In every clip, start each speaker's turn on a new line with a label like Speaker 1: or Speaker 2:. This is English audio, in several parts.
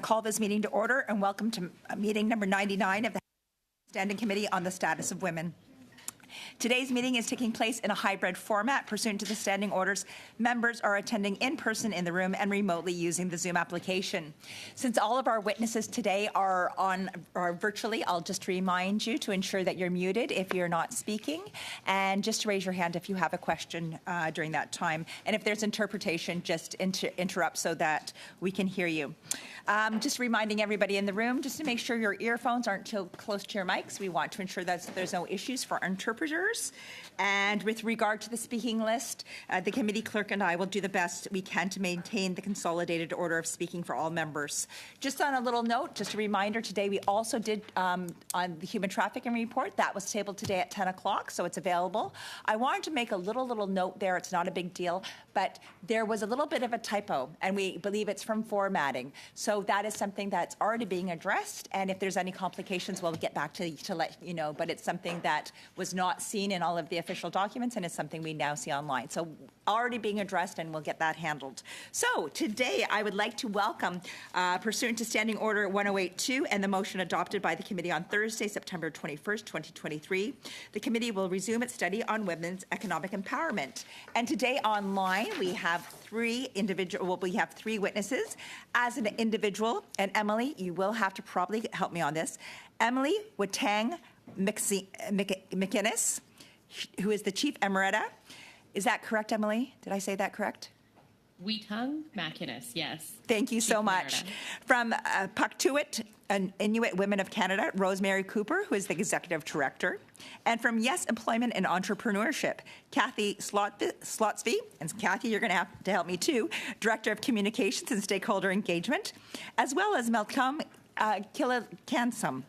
Speaker 1: call this meeting to order and welcome to meeting number 99 of the Standing Committee on the Status of Women. Today's meeting is taking place in a hybrid format pursuant to the standing orders. Members are attending in person in the room and remotely using the Zoom application. Since all of our witnesses today are virtually, I'll just remind you to ensure that you're muted if you're not speaking, and just to raise your hand if you have a question during that time. And if there's interpretation, just interrupt so that we can hear you. Just reminding everybody in the room just to make sure your earphones aren't too close to your mics. We want to ensure that there's no issues for our interpreters. And with regard to the speaking list, the committee clerk and I will do the best we can to maintain the consolidated order of speaking for all members. Just on a little note, just a reminder, today we also did on the human trafficking report. That was tabled today at 10 o'clock, so it's available. I wanted to make a little note there. It's not a big deal, but there was a little bit of a typo, and we believe it's from formatting. So that is something that's already being addressed, and if there's any complications, we'll get back to let you know, but it's something that was not seen in all of the official documents, and it's something we now see online. So already being addressed, and we'll get that handled. So today, I would like to welcome, pursuant to Standing Order 1082 and the motion adopted by the committee on Thursday, September 21st, 2023, the committee will resume its study on women's economic empowerment. And today online, we have three witnesses. As an individual, and Emily, you will have to probably help me on this, Emily Witang McInnes, who is the Chief Emerita. Is that correct, Emily? Did I say that correct?
Speaker 2: Witang McInnes, yes.
Speaker 1: Thank you so much. From Paktuit and Inuit Women of Canada, Rosemary Cooper, who is the Executive Director. And from Yes Employment and Entrepreneurship, Kathy Slotsby, and Kathy, you're going to have to help me too, Director of Communications and Stakeholder Engagement, as well as Malcolm Kilakaslam,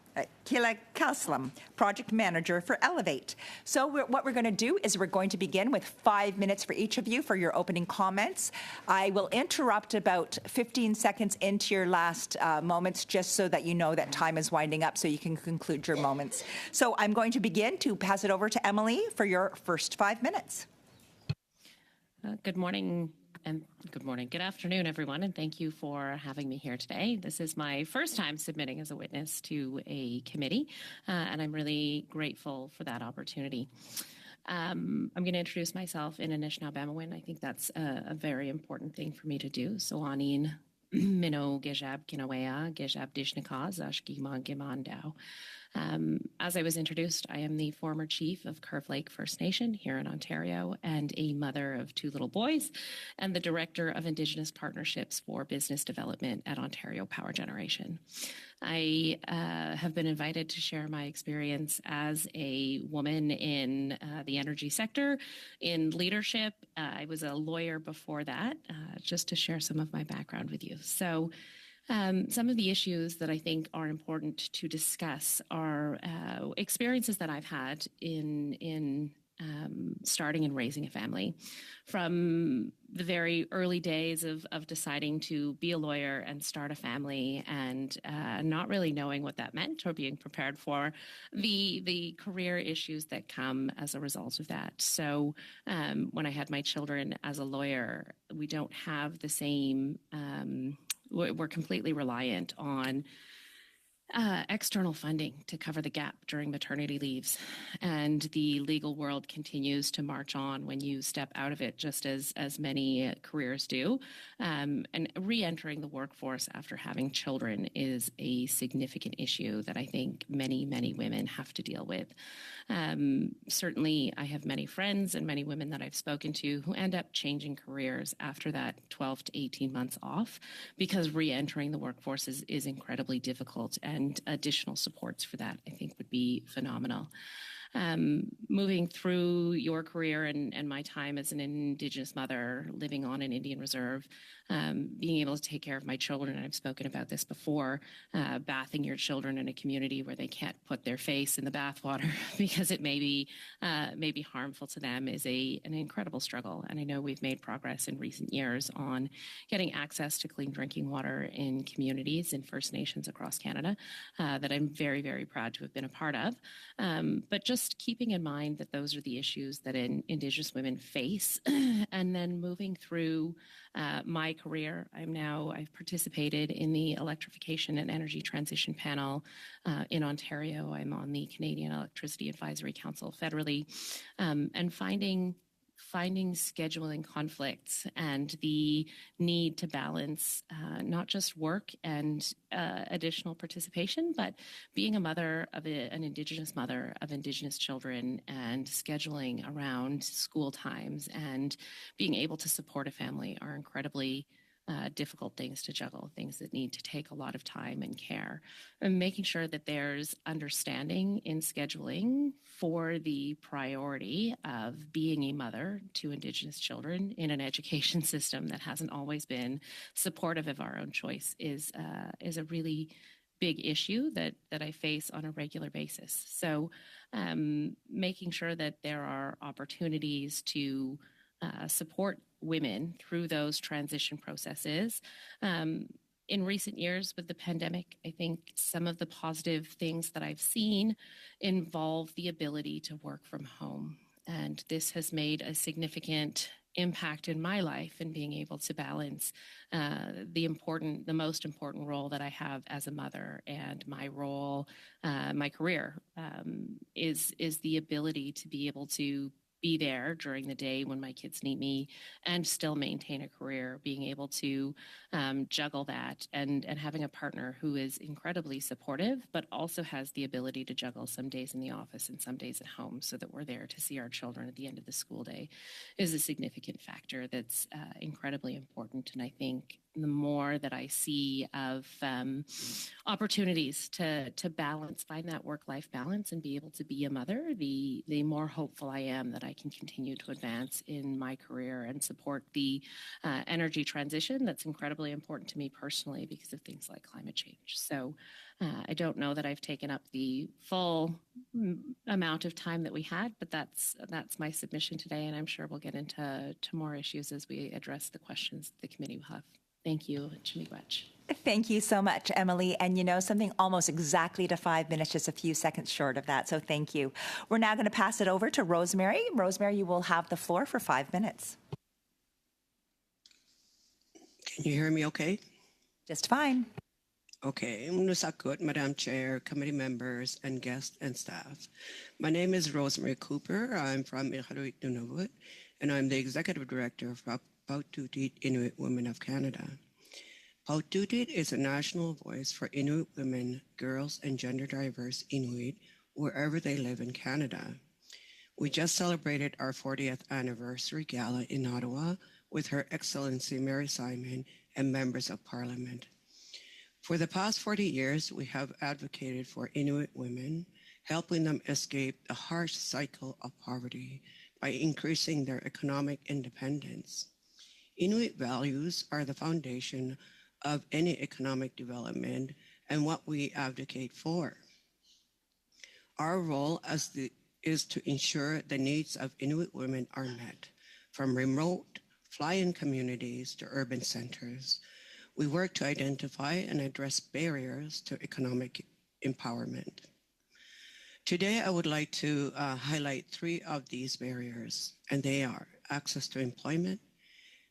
Speaker 1: Project Manager for Elevate. So what we're going to do is we're going to begin with 5 minutes for each of you for your opening comments. I will interrupt about 15 seconds into your last moments just so that you know that time is winding up so you can conclude your moments. So I'm going to begin to pass it over to Emily for your first 5 minutes.
Speaker 2: Good morning. Good afternoon, everyone, and thank you for having me here today. This is my first time submitting as a witness to a committee, and I'm really grateful for that opportunity. I'm going to introduce myself in Anishinaabe. I think that's a very important thing for me to do. So, Anin Mino Gejab Kinawea, Gejab Dishnikaz, Ashkiman Gimandao. As I was introduced, I am the former chief of Curve Lake First Nation here in Ontario and a mother of 2 little boys and the director of Indigenous Partnerships for Business Development at Ontario Power Generation. I have been invited to share my experience as a woman in the energy sector, in leadership. I was a lawyer before that, just to share some of my background with you. So, some of the issues that I think are important to discuss are experiences that I've had in starting and raising a family. From the very early days of deciding to be a lawyer and start a family and not really knowing what that meant or being prepared for the career issues that come as a result of that. So when I had my children as a lawyer, we don't have the same... We're completely reliant on external funding to cover the gap during maternity leaves. And the legal world continues to march on when you step out of it, just as many careers do. And re-entering the workforce after having children is a significant issue that I think many, many women have to deal with. Certainly, I have many friends and many women that I've spoken to who end up changing careers after that 12 to 18 months off because re-entering the workforce is incredibly difficult, and additional supports for that, I think, would be phenomenal. Moving through your career and my time as an Indigenous mother living on an Indian reserve, being able to take care of my children, and I've spoken about this before, bathing your children in a community where they can't put their face in the bathwater because it may be harmful to them is an incredible struggle. And I know we've made progress in recent years on getting access to clean drinking water in communities in First Nations across Canada that I'm very, very proud to have been a part of. But just keeping in mind that those are the issues that Indigenous women face, and then moving through my career. I've participated in the Electrification and Energy Transition Panel in Ontario. I'm on the Canadian Electricity Advisory Council federally, and finding scheduling conflicts and the need to balance not just work and additional participation, but being a mother of an Indigenous mother of Indigenous children and scheduling around school times and being able to support a family are incredibly difficult things to juggle, things that need to take a lot of time and care, and making sure that there's understanding in scheduling for the priority of being a mother to Indigenous children in an education system that hasn't always been supportive of our own choice is a really big issue that I face on a regular basis. So making sure that there are opportunities to support women through those transition processes. In recent years with the pandemic, I think some of the positive things that I've seen involve the ability to work from home. And this has made a significant impact in my life in being able to balance the most important role that I have as a mother, and my role, my career, is the ability to be able to be there during the day when my kids need me and still maintain a career, being able to juggle that and having a partner who is incredibly supportive, but also has the ability to juggle some days in the office and some days at home so that we're there to see our children at the end of the school day is a significant factor that's incredibly important. And I think the more that I see of opportunities to balance, find that work-life balance and be able to be a mother, the more hopeful I am that I can continue to advance in my career and support the energy transition that's incredibly important to me personally because of things like climate change. So I don't know that I've taken up the full amount of time that we had, but that's my submission today, and I'm sure we'll get into more issues as we address the questions the committee will have. Thank you, Chimigwech.
Speaker 1: Thank you so much, Emily. And you know something, almost exactly to 5 minutes, just a few seconds short of that. So thank you. We're now going to pass it over to Rosemary. Rosemary, you will have the floor for 5 minutes.
Speaker 3: Can you hear me okay?
Speaker 1: Just fine.
Speaker 3: Okay. Nusakut, Madam Chair, committee members, and guests and staff. My name is Rosemary Cooper. I'm from Iqaluit Nunavut, and I'm the Executive Director of Paututut Inuit Women of Canada. Paututut is a national voice for Inuit women, girls, and gender diverse Inuit wherever they live in Canada. We just celebrated our 40th anniversary gala in Ottawa with Her Excellency Mary Simon and members of Parliament. For the past 40 years, we have advocated for Inuit women, helping them escape the harsh cycle of poverty by increasing their economic independence. Inuit values are the foundation of any economic development and what we advocate for. Our role is to ensure the needs of Inuit women are met, from remote fly-in communities to urban centers. We work to identify and address barriers to economic empowerment. Today, I would like to highlight 3 of these barriers, and they are access to employment,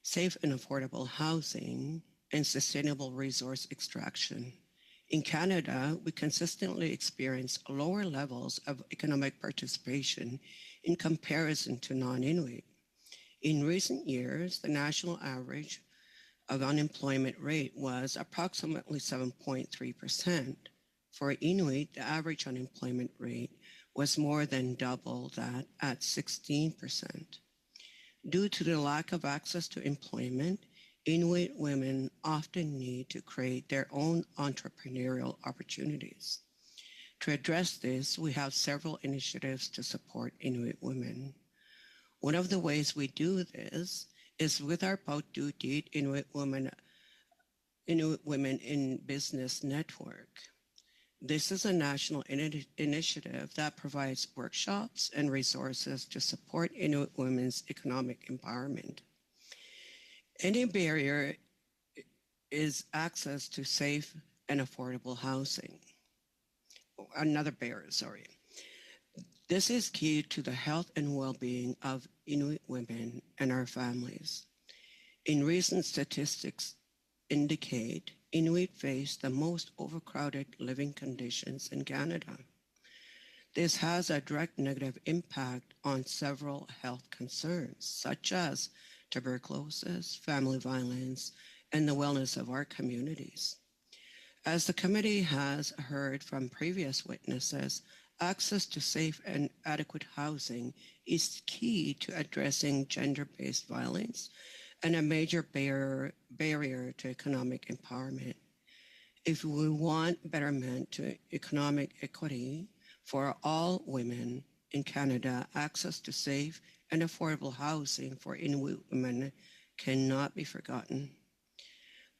Speaker 3: safe and affordable housing, and sustainable resource extraction. In Canada, we consistently experience lower levels of economic participation in comparison to non-Inuit. In recent years, the national average of unemployment rate was approximately 7.3%. For Inuit, the average unemployment rate was more than double that at 16%. Due to the lack of access to employment, Inuit women often need to create their own entrepreneurial opportunities. To address this, we have several initiatives to support Inuit women. One of the ways we do this is with our Paututut Inuit Women in Business Network. This is a national initiative that provides workshops and resources to support Inuit women's economic empowerment. Any barrier is access to safe and affordable housing. Another barrier, sorry. This is key to the health and well-being of Inuit women and our families. In recent statistics indicate Inuit face the most overcrowded living conditions in Canada. This has a direct negative impact on several health concerns, such as tuberculosis, family violence, and the wellness of our communities. As the committee has heard from previous witnesses, access to safe and adequate housing is key to addressing gender-based violence and a major barrier to economic empowerment. If we want betterment to economic equity for all women in Canada, access to safe and affordable housing for Inuit women cannot be forgotten.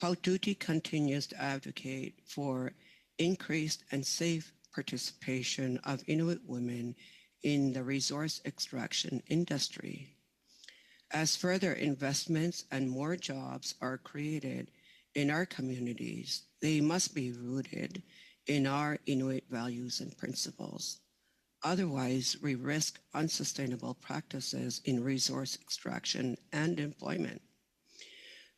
Speaker 3: Paututi continues to advocate for increased and safe participation of Inuit women in the resource extraction industry. As further investments and more jobs are created in our communities, they must be rooted in our Inuit values and principles. Otherwise, we risk unsustainable practices in resource extraction and employment.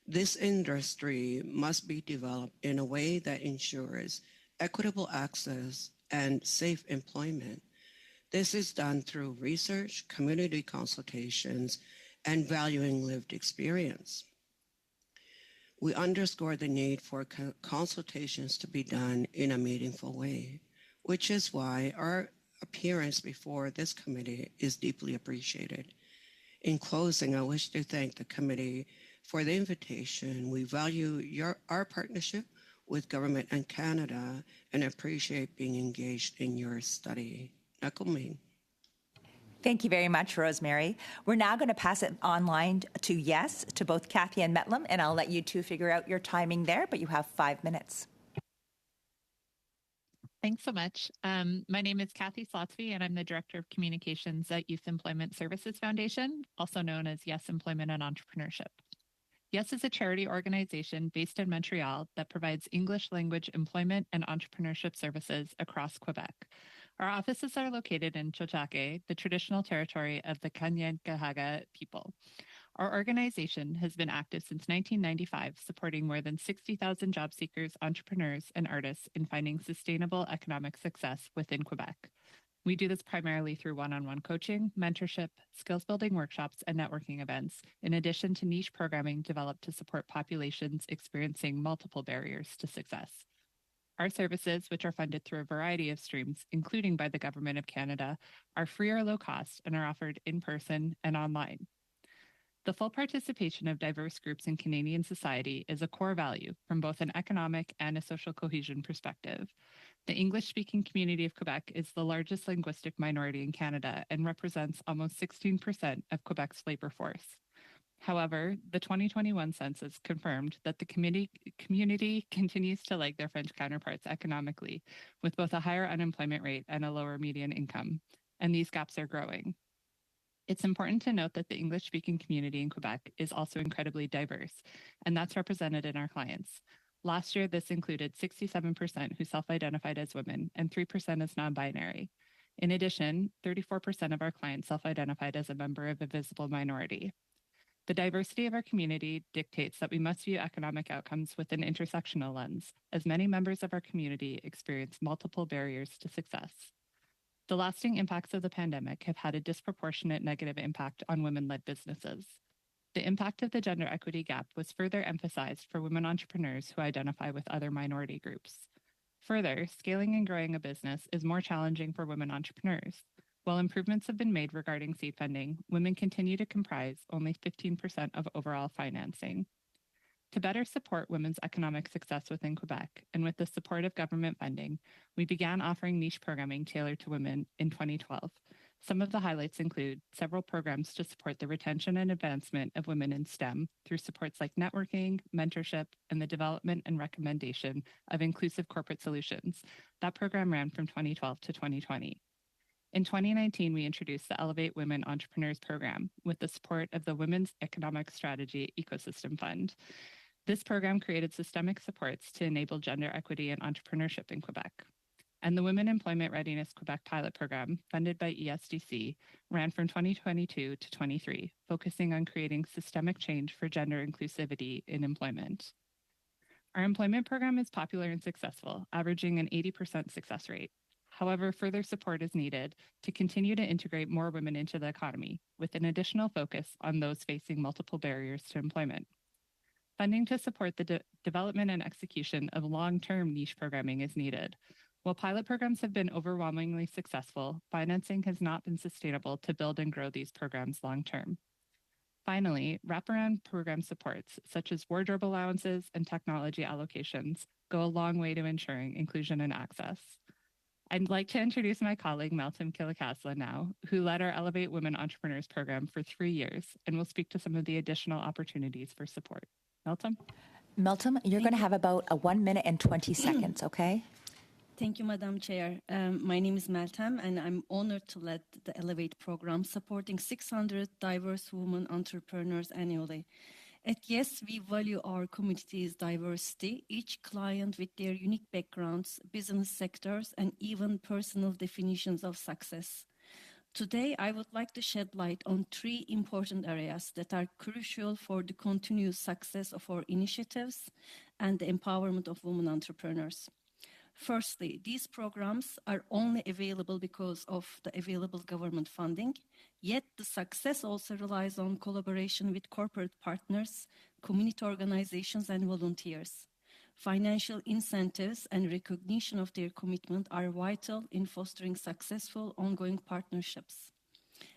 Speaker 3: This industry must be developed in a way that ensures equitable access and safe employment. This is done through research, community consultations, and valuing lived experience. We underscore the need for consultations to be done in a meaningful way, which is why our appearance before this committee is deeply appreciated. In closing, I wish to thank the committee for the invitation. We value our partnership with Government and Canada and appreciate being engaged in your study. Nakumin.
Speaker 1: Thank you very much, Rosemary. We're now going to pass it online to Yes, to both Kathy and Metlam, and I'll let you two figure out your timing there, but you have 5 minutes.
Speaker 4: Thanks so much. My name is Kathy Slotsby, and I'm the Director of Communications at Youth Employment Services Foundation, also known as Yes Employment and Entrepreneurship. Yes is a charity organization based in Montreal that provides English language employment and entrepreneurship services across Quebec. Our offices are located in Tiohtià:ke, the traditional territory of the Kanien'kehá:ka people. Our organization has been active since 1995, supporting more than 60,000 job seekers, entrepreneurs, and artists in finding sustainable economic success within Quebec. We do this primarily through one-on-one coaching, mentorship, skills-building workshops, and networking events, in addition to niche programming developed to support populations experiencing multiple barriers to success. Our services, which are funded through a variety of streams, including by the Government of Canada, are free or low cost and are offered in person and online. The full participation of diverse groups in Canadian society is a core value from both an economic and a social cohesion perspective. The English-speaking community of Quebec is the largest linguistic minority in Canada and represents almost 16% of Quebec's labor force. However, the 2021 census confirmed that the community continues to lag their French counterparts economically, with both a higher unemployment rate and a lower median income, and these gaps are growing. It's important to note that the English-speaking community in Quebec is also incredibly diverse, and that's represented in our clients. Last year, this included 67% who self-identified as women and 3% as non-binary. In addition, 34% of our clients self-identified as a member of a visible minority. The diversity of our community dictates that we must view economic outcomes with an intersectional lens, as many members of our community experience multiple barriers to success. The lasting impacts of the pandemic have had a disproportionate negative impact on women-led businesses. The impact of the gender equity gap was further emphasized for women entrepreneurs who identify with other minority groups. Further, scaling and growing a business is more challenging for women entrepreneurs. While improvements have been made regarding seed funding, women continue to comprise only 15% of overall financing. To better support women's economic success within Quebec, and with the support of government funding, we began offering niche programming tailored to women in 2012. Some of the highlights include several programs to support the retention and advancement of women in STEM through supports like networking, mentorship, and the development and recommendation of inclusive corporate solutions. That program ran from 2012 to 2020. In 2019, we introduced the Elevate Women Entrepreneurs Program with the support of the Women's Economic Strategy Ecosystem Fund. This program created systemic supports to enable gender equity and entrepreneurship in Quebec. and the Women Employment Readiness Quebec pilot program, funded by ESDC, ran from 2022 to 23, focusing on creating systemic change for gender inclusivity in employment. Our employment program is popular and successful, averaging an 80% success rate. However, further support is needed to continue to integrate more women into the economy, with an additional focus on those facing multiple barriers to employment. Funding to support the development and execution of long-term niche programming is needed. While pilot programs have been overwhelmingly successful, financing has not been sustainable to build and grow these programs long-term. Finally, wraparound program supports, such as wardrobe allowances and technology allocations, go a long way to ensuring inclusion and access. I'd like to introduce my colleague, Meltem Kilikasla now, who led our Elevate Women Entrepreneurs program for 3 years and will speak to some of the additional opportunities for support. Meltem?
Speaker 1: Meltem, you're going to have about a 1 minute and 20 seconds, okay?
Speaker 5: Thank you, Madam Chair. My name is Meltem, and I'm honored to lead the Elevate program, supporting 600 diverse women entrepreneurs annually. At Yes, we value our community's diversity, each client with their unique backgrounds, business sectors, and even personal definitions of success. Today, I would like to shed light on 3 important areas that are crucial for the continued success of our initiatives and the empowerment of women entrepreneurs. Firstly, these programs are only available because of the available government funding, yet the success also relies on collaboration with corporate partners, community organizations, and volunteers. Financial incentives and recognition of their commitment are vital in fostering successful ongoing partnerships.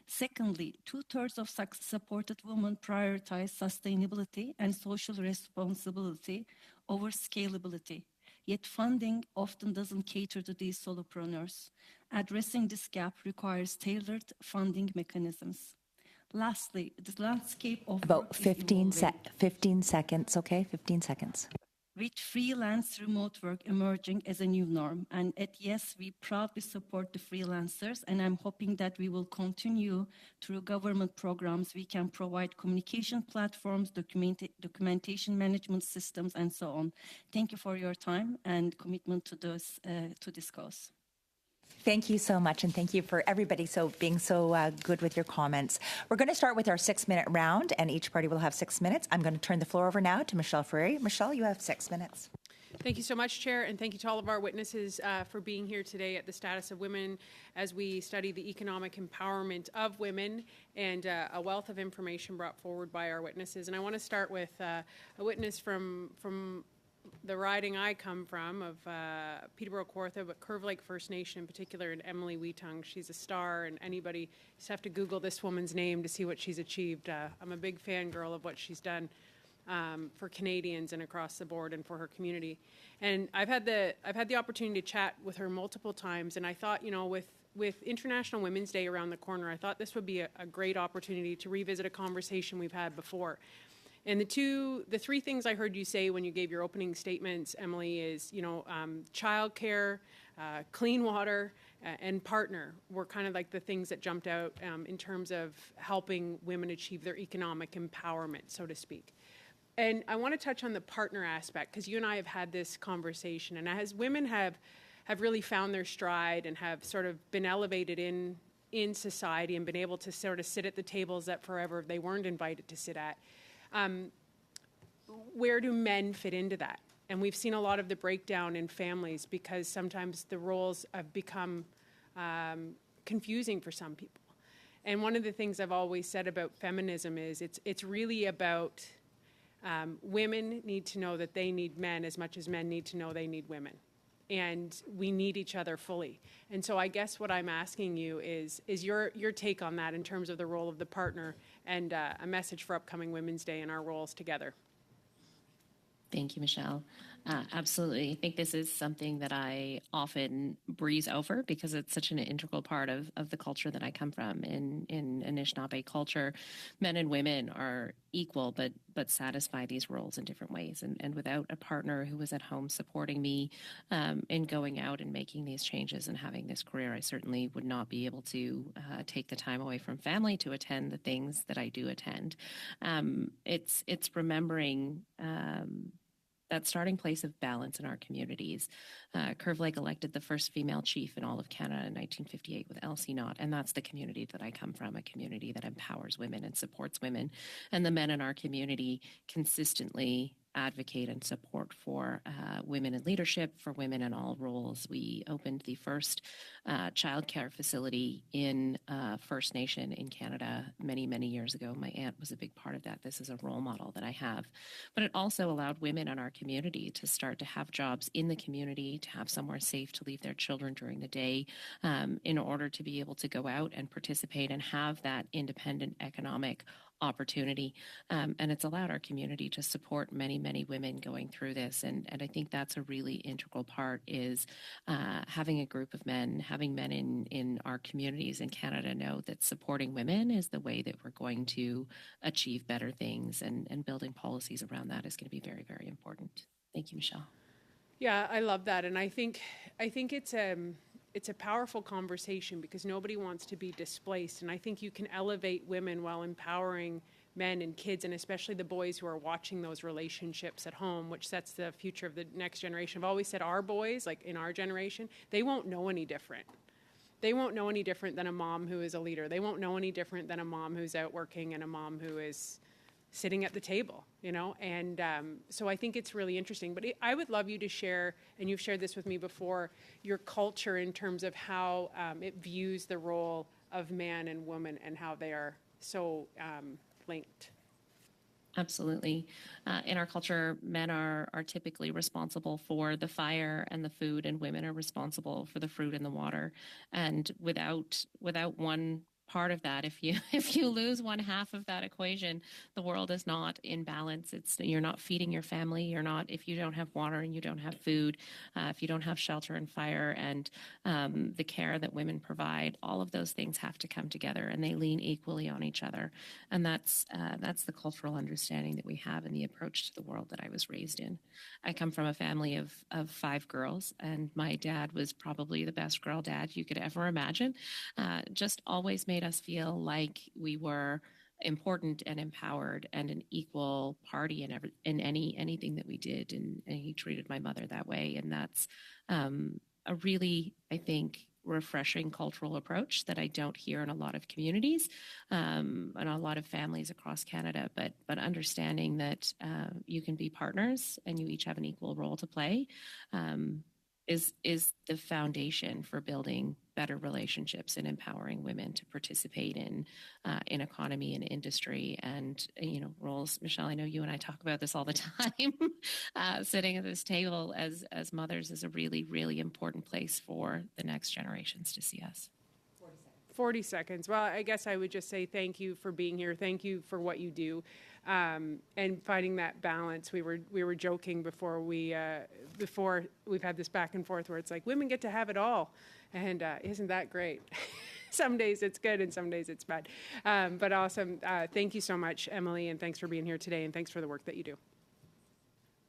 Speaker 5: Secondly, 2/3 of supported women prioritize sustainability and social responsibility over scalability. Yet funding often doesn't cater to these solopreneurs. Addressing this gap requires tailored funding mechanisms. Lastly, the landscape of
Speaker 1: About
Speaker 5: work is
Speaker 1: 15
Speaker 5: evolving.
Speaker 1: seconds, okay? 15 seconds.
Speaker 5: With freelance remote work emerging as a new norm. And at Yes, we proudly support the freelancers, and I'm hoping that we will continue through government programs. We can provide communication platforms, documentation management systems, and so on. Thank you for your time and commitment to this cause.
Speaker 1: Thank you so much, and thank you for everybody being so good with your comments. We're going to start with our 6-minute round, and each party will have 6 minutes. I'm going to turn the floor over now to Michelle Freire. Michelle, you have 6 minutes.
Speaker 6: Thank you so much, Chair, and thank you to all of our witnesses for being here today at the Status of Women as we study the economic empowerment of women and a wealth of information brought forward by our witnesses. And I want to start with a witness from the riding I come from of Peterborough, Kawartha, but Curve Lake First Nation in particular, and Emily Wheatung. She's a star, and anybody just have to Google this woman's name to see what she's achieved. I'm a big fangirl of what she's done for Canadians and across the board and for her community. And I've had the opportunity to chat with her multiple times, and I thought, you know, with International Women's Day around the corner, I thought this would be a great opportunity to revisit a conversation we've had before. And the 3 things I heard you say when you gave your opening statements, Emily, is, you know, childcare, clean water, and partner were kind of like the things that jumped out in terms of helping women achieve their economic empowerment, so to speak. And I want to touch on the partner aspect, because you and I have had this conversation, and as women have really found their stride and have sort of been elevated in society and been able to sort of sit at the tables that forever they weren't invited to sit at, where do men fit into that? And we've seen a lot of the breakdown in families because sometimes the roles have become confusing for some people. And one of the things I've always said about feminism is it's really about women need to know that they need men as much as men need to know they need women. And we need each other fully. And so I guess what I'm asking you is your take on that in terms of the role of the partner and a message for upcoming Women's Day and our roles together.
Speaker 2: Thank you, Michelle. Absolutely. I think this is something that I often breeze over because it's such an integral part of the culture that I come from. In Anishinaabe culture, men and women are equal, but satisfy these roles in different ways. And without a partner who was at home supporting me in going out and making these changes and having this career, I certainly would not be able to take the time away from family to attend the things that I do attend. It's remembering that starting place of balance in our communities. Curve Lake elected the first female chief in all of Canada in 1958 with Elsie Knott, and that's the community that I come from, a community that empowers women and supports women. And the men in our community consistently advocate and support for women in leadership, for women in all roles. We opened the first childcare facility in First Nation in Canada many, many years ago. My aunt was a big part of that. This is a role model that I have. But it also allowed women in our community to start to have jobs in the community, to have somewhere safe to leave their children during the day, in order to be able to go out and participate and have that independent economic opportunity. And it's allowed our community to support many, many women going through this. And I think that's a really integral part, is having a group of men, having men in our communities in Canada know that supporting women is the way that we're going to achieve better things, and building policies around that is going to be very, very important. Thank you, Michelle.
Speaker 6: Yeah, I love that. And I think it's a powerful conversation because nobody wants to be displaced. And I think you can elevate women while empowering men and kids, and especially the boys who are watching those relationships at home, which sets the future of the next generation. I've always said our boys, like in our generation, they won't know any different. They won't know any different than a mom who is a leader. They won't know any different than a mom who's out working and a mom who is sitting at the table, you know? And so I think it's really interesting. But I would love you to share, and you've shared this with me before, your culture in terms of how it views the role of man and woman and how they are so linked.
Speaker 2: Absolutely. In our culture, men are typically responsible for the fire and the food, and women are responsible for the fruit and the water. And without one part of that, if you lose one half of that equation, the world is not in balance. You're not feeding your family. If you don't have water and you don't have food, if you don't have shelter and fire and the care that women provide, all of those things have to come together, and they lean equally on each other. And that's the cultural understanding that we have in the approach to the world that I was raised in. I come from a family of 5 girls, and my dad was probably the best girl dad you could ever imagine. Just always made us feel like we were important and empowered and an equal party in anything that we did, and he treated my mother that way. And that's a really, I think, refreshing cultural approach that I don't hear in a lot of communities and a lot of families across Canada. But understanding that you can be partners and you each have an equal role to play is the foundation for building better relationships and empowering women to participate in economy and industry and roles. Michelle, I know you and I talk about this all the time. Sitting at this table as mothers is a really, really important place for the next generations to see us.
Speaker 6: 40 seconds. Well, I guess I would just say thank you for being here. Thank you for what you do, and finding that balance. We were joking before we've had this back and forth where it's like women get to have it all, and isn't that great? Some days it's good and some days it's bad, but awesome. Thank you so much, Emily, and thanks for being here today, and thanks for the work that you do.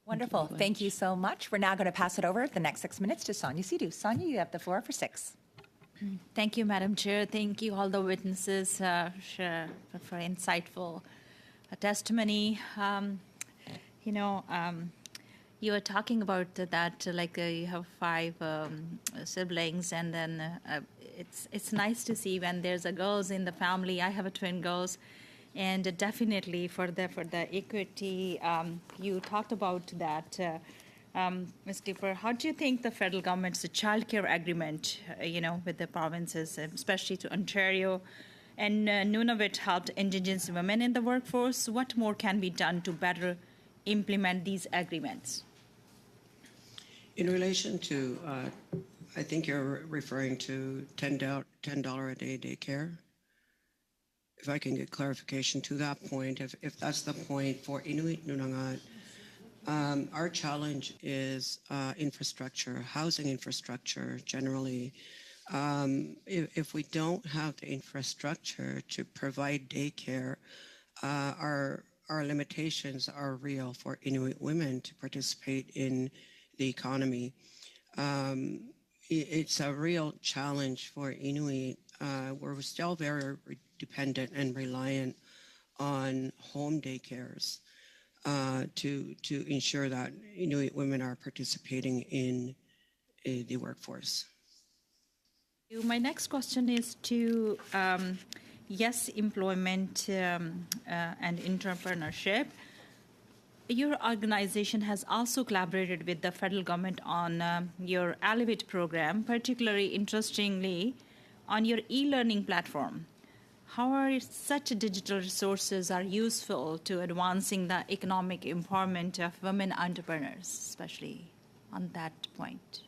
Speaker 1: Wonderful. Thank you so much. We're now going to pass it over the next 6 minutes to Sonia Sidhu. Sonia, you have the floor for 6.
Speaker 7: Thank you, Madam Chair. Thank you, all the witnesses, for insightful testimony. You were talking about that, you have 5 siblings, and then it's nice to see when there's a girls in the family. I have twin girls, and definitely for the equity, you talked about that. Ms. Clifford, how do you think the federal government's childcare agreement, with the provinces, especially to Ontario and Nunavut, helped Indigenous women in the workforce? What more can be done to better implement these agreements?
Speaker 3: In relation to, I think you're referring to $10 a day daycare. If I can get clarification to that point, if that's the point for Inuit Nunangat, our challenge is infrastructure, housing infrastructure generally. If we don't have the infrastructure to provide daycare, our limitations are real for Inuit women to participate in the economy. It's a real challenge for Inuit. We're still very dependent and reliant on home daycares. to ensure that Inuit women are participating in the workforce.
Speaker 7: My next question is to Yes Employment and Entrepreneurship. Your organization has also collaborated with the federal government on your Elevate program, particularly interestingly on your e-learning platform. How are such digital resources are useful to advancing the economic empowerment of women entrepreneurs, especially on that point?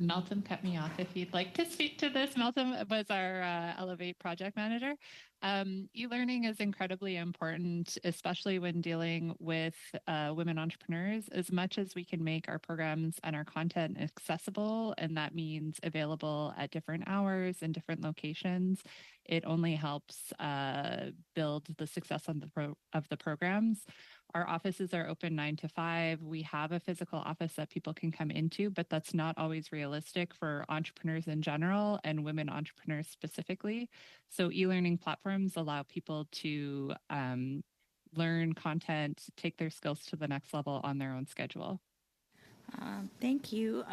Speaker 4: Meltem cut me off. If you'd like to speak to this, Meltem was our Elevate project manager. E-learning is incredibly important, especially when dealing with women entrepreneurs. As much as we can make our programs and our content accessible, and that means available at different hours and different locations, it only helps build the success of the programs. Our offices are open 9 to 5. We have a physical office that people can come into, but that's not always realistic for entrepreneurs in general and women entrepreneurs specifically. So e-learning platforms allow people to learn content, take their skills to the next level on their own schedule.
Speaker 7: Thank you.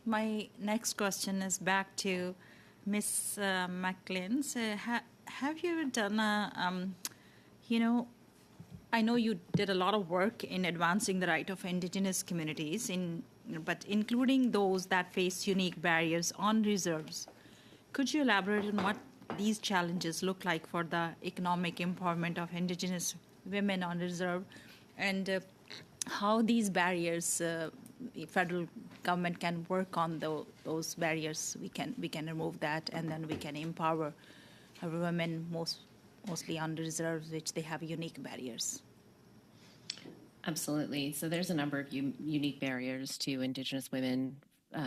Speaker 7: My next question is back to Ms. McLean. Have you done I know you did a lot of work in advancing the right of Indigenous communities, but including those that face unique barriers on reserves. Could you elaborate on what these challenges look like for the economic empowerment of Indigenous women on reserve, and how these barriers, the federal government can work on those barriers? We can remove that, and then we can empower our women mostly on reserves, which they have unique barriers.
Speaker 2: Absolutely. So there's a number of unique barriers to Indigenous women,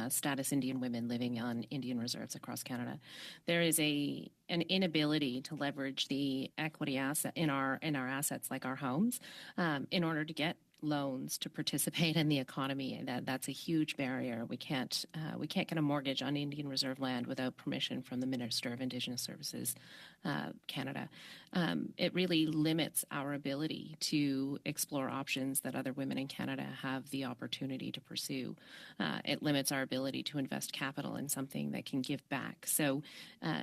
Speaker 2: status Indian women living on Indian reserves across Canada. There is an inability to leverage the equity asset in our assets, like our homes, in order to get loans to participate in the economy. That's a huge barrier. We can't get a mortgage on Indian Reserve land without permission from the Minister of Indigenous Services Canada. It really limits our ability to explore options that other women in Canada have the opportunity to pursue. It limits our ability to invest capital in something that can give back. So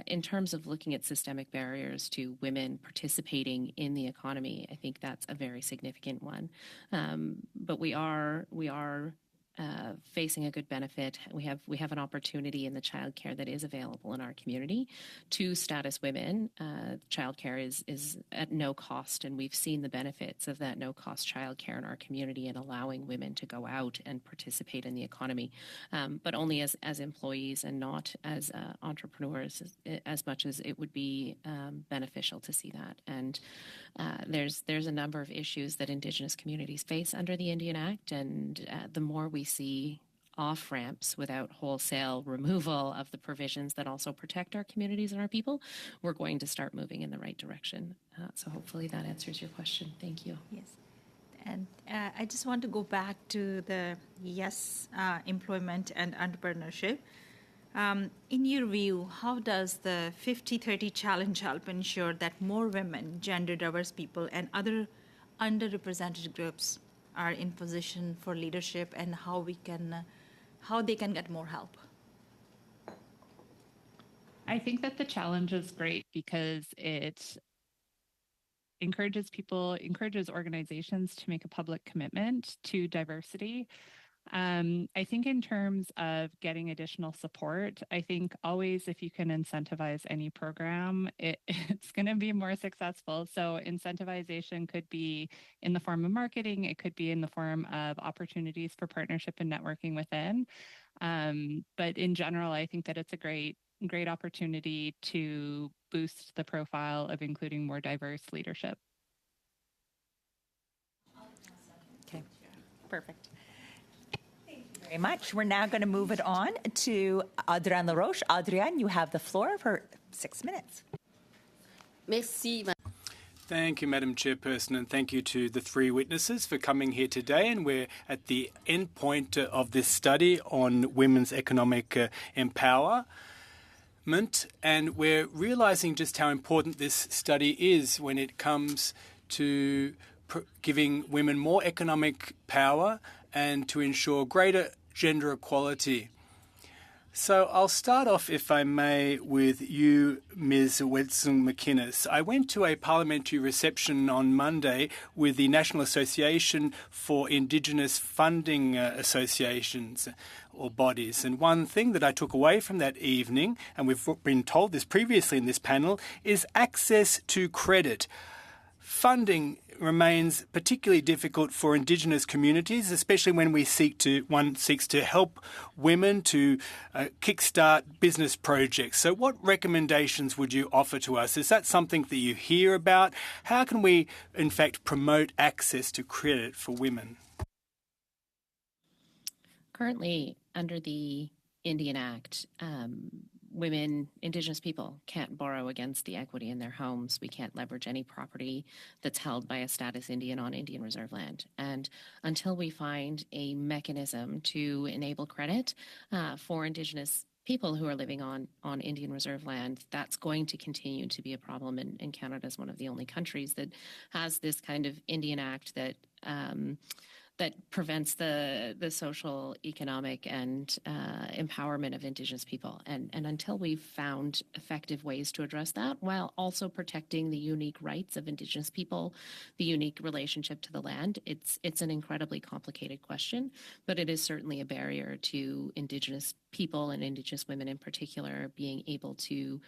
Speaker 2: in terms of looking at systemic barriers to women participating in the economy, I think that's a very significant one. But we are facing a good benefit. We have an opportunity in the childcare that is available in our community to status women. Childcare is at no cost, and we've seen the benefits of that no-cost childcare in our community and allowing women to go out and participate in the economy, but only as employees and not as entrepreneurs, as much as it would be beneficial to see that. And there's a number of issues that Indigenous communities face under the Indian Act, and the more we see off-ramps without wholesale removal of the provisions that also protect our communities and our people, we're going to start moving in the right direction. So hopefully that answers your question. Thank you.
Speaker 7: Yes. And I just want to go back to the Yes Employment and Entrepreneurship. In your view, how does the 50-30 challenge help ensure that more women, gender-diverse people, and other underrepresented groups are in position for leadership, and how they can get more help?
Speaker 4: I think that the challenge is great because it encourages organizations to make a public commitment to diversity. I think in terms of getting additional support, I think always if you can incentivize any program, it's going to be more successful. So incentivization could be in the form of marketing. It could be in the form of opportunities for partnership and networking within. But in general, I think that it's a great opportunity to boost the profile of including more diverse leadership.
Speaker 1: Okay, perfect. Very much. We're now going to move it on to Adrienne LaRoche. Adrienne, you have the floor for 6 minutes.
Speaker 8: Merci.
Speaker 9: Thank you, Madam Chairperson, and thank you to the three witnesses for coming here today. And we're at the end point of this study on women's economic empowerment, and we're realising just how important this study is when it comes to giving women more economic power and to ensure greater gender equality. So I'll start off, if I may, with you, Ms. Wetsung McInnes. I went to a parliamentary reception on Monday with the National Association for Indigenous Funding Associations or bodies. And one thing that I took away from that evening, and we've been told this previously in this panel, is access to credit. Funding remains particularly difficult for Indigenous communities, especially when one seeks to help women to kickstart business projects. So what recommendations would you offer to us? Is that something that you hear about? How can we, in fact, promote access to credit for women?
Speaker 2: Currently, under the Indian Act, women, Indigenous people, can't borrow against the equity in their homes. We can't leverage any property that's held by a status Indian on Indian reserve land. And until we find a mechanism to enable credit for Indigenous people who are living on Indian reserve land, that's going to continue to be a problem. And Canada is one of the only countries that has this kind of Indian Act that prevents the social, economic, and empowerment of Indigenous people. And until we've found effective ways to address that, while also protecting the unique rights of Indigenous people, the unique relationship to the land, it's an incredibly complicated question, but it is certainly a barrier to Indigenous people and Indigenous women in particular being able to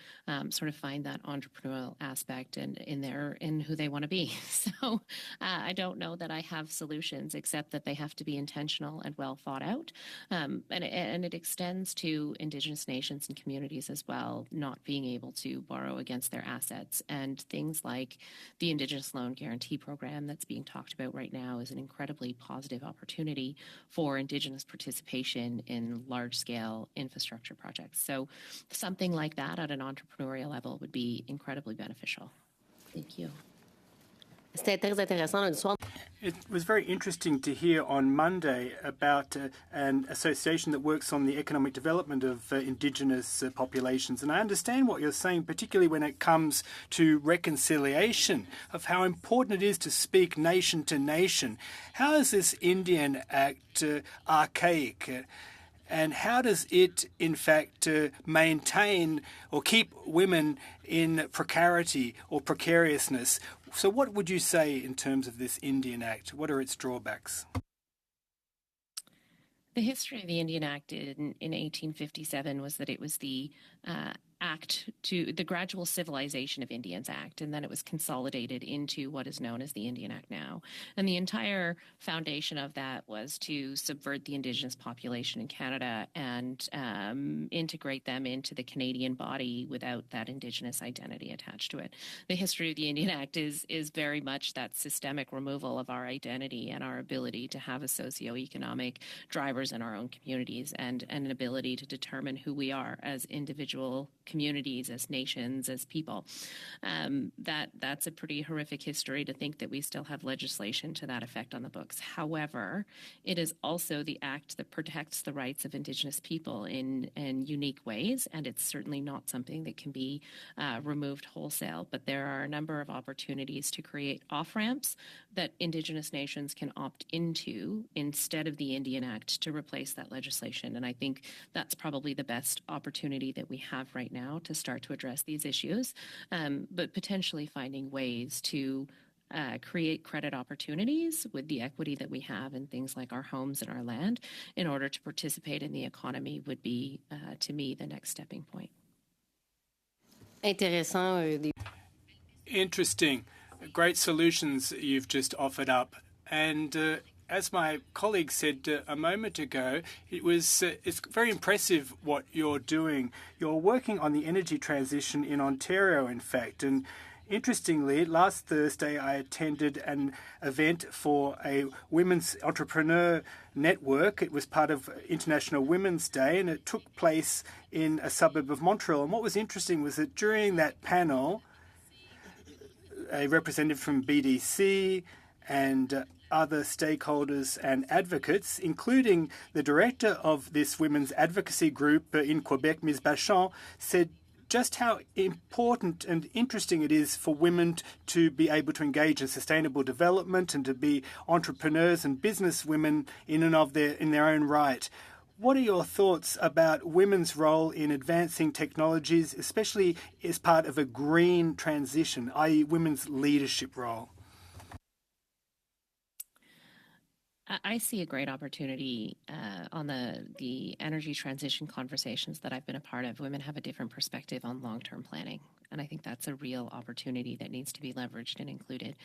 Speaker 2: sort of find that entrepreneurial aspect and in who they want to be. So I don't know that I have solutions except that they have to be intentional and well thought out. And it extends to Indigenous nations and communities as well, not being able to borrow against their assets. And things like the Indigenous Loan Guarantee Program that's being talked about right now is an incredibly positive opportunity for Indigenous participation in large-scale infrastructure projects. So something like that at an entrepreneurial level would be incredibly beneficial. Thank you.
Speaker 9: It was very interesting to hear on Monday about an association that works on the economic development of Indigenous populations. And I understand what you're saying, particularly when it comes to reconciliation, of how important it is to speak nation to nation. How is this Indian Act archaic? And how does it, in fact, maintain or keep women in precarity or precariousness? So what would you say in terms of this Indian Act? What are its drawbacks?
Speaker 2: The history of the Indian Act in 1857 was that it was the act to the Gradual Civilization of Indians Act, and then it was consolidated into what is known as the Indian Act now. And the entire foundation of that was to subvert the Indigenous population in Canada and integrate them into the Canadian body without that Indigenous identity attached to it. The history of the Indian Act is very much that systemic removal of our identity and our ability to have a socioeconomic drivers in our own communities and an ability to determine who we are as individual communities, as nations, as people. That's a pretty horrific history to think that we still have legislation to that effect on the books. However, it is also the act that protects the rights of Indigenous people in unique ways, and it's certainly not something that can be removed wholesale. But there are a number of opportunities to create off-ramps that Indigenous nations can opt into instead of the Indian Act to replace that legislation. And I think that's probably the best opportunity that we have right now to start to address these issues, but potentially finding ways to create credit opportunities with the equity that we have in things like our homes and our land in order to participate in the economy would be, to me, the next stepping point.
Speaker 9: Interesting. Great solutions you've just offered up. And as my colleague said a moment ago, it's very impressive what you're doing. You're working on the energy transition in Ontario, in fact. And interestingly, last Thursday I attended an event for a women's entrepreneur network. It was part of International Women's Day, and it took place in a suburb of Montreal. And what was interesting was that during that panel, a representative from BDC and other stakeholders and advocates, including the director of this women's advocacy group in Quebec, Ms. Bachand, said just how important and interesting it is for women to be able to engage in sustainable development and to be entrepreneurs and business women in their own right. What are your thoughts about women's role in advancing technologies, especially as part of a green transition, i.e. women's leadership role?
Speaker 2: I see a great opportunity on the energy transition conversations that I've been a part of. Women have a different perspective on long-term planning, and I think that's a real opportunity that needs to be leveraged and included.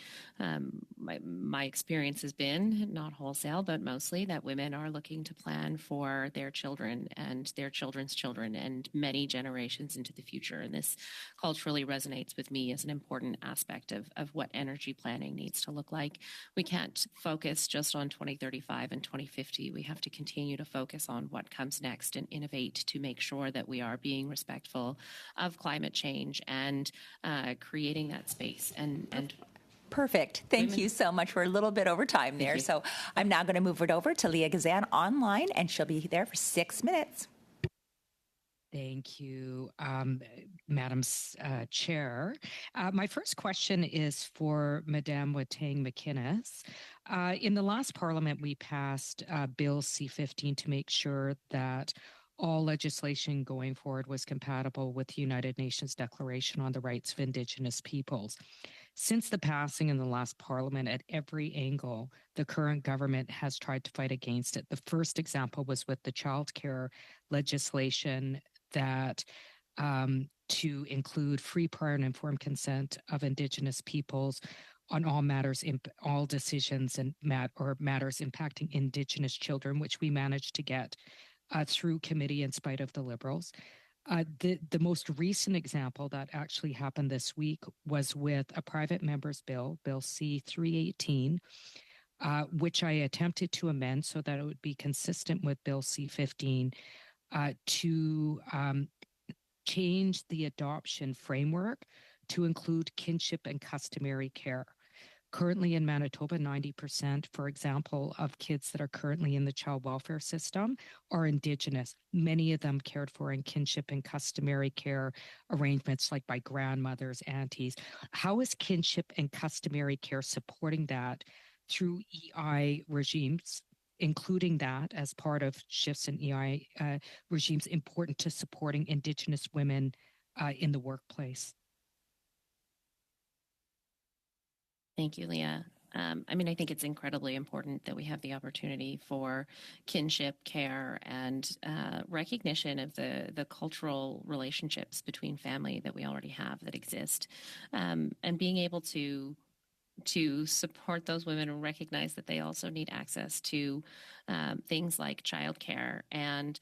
Speaker 2: My experience has been, not wholesale, but mostly, that women are looking to plan for their children and their children's children and many generations into the future. And this culturally resonates with me as an important aspect of what energy planning needs to look like. We can't focus just on 2035 and 2050. We have to continue to focus on what comes next and innovate to make sure that we are being respectful of climate change and creating that space. And
Speaker 1: Perfect. Thank you so much. We're a little bit over time there. So I'm now going to move it over to Leah Gazan online, and she'll be there for 6 minutes.
Speaker 10: Thank you, Madam Chair. My first question is for Madame Watang McInnes. In the last Parliament, we passed Bill C-15 to make sure that all legislation going forward was compatible with the United Nations Declaration on the Rights of Indigenous Peoples. Since the passing in the last Parliament, at every angle, the current government has tried to fight against it. The first example was with the childcare legislation that to include free, prior, and informed consent of Indigenous peoples on all matters, all decisions and matters impacting Indigenous children, which we managed to get through committee in spite of the Liberals. The most recent example that actually happened this week was with a private member's bill, Bill C-318, which I attempted to amend so that it would be consistent with Bill C-15 to change the adoption framework to include kinship and customary care. Currently in Manitoba, 90%, for example, of kids that are currently in the child welfare system are Indigenous, many of them cared for in kinship and customary care arrangements like by grandmothers, aunties. How is kinship and customary care supporting that through EI regimes, including that as part of shifts in EI regimes important to supporting Indigenous women in the workplace?
Speaker 2: Thank you, Leah. I think it's incredibly important that we have the opportunity for kinship care and recognition of the cultural relationships between family that we already have that exist, and being able to support those women and recognize that they also need access to things like childcare and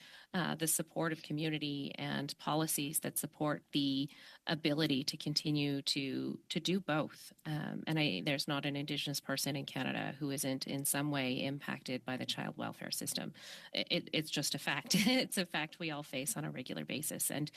Speaker 2: the support of community and policies that support the ability to continue to do both. There's not an Indigenous person in Canada who isn't in some way impacted by the child welfare system. It's just a fact. It's a fact we all face on a regular basis. And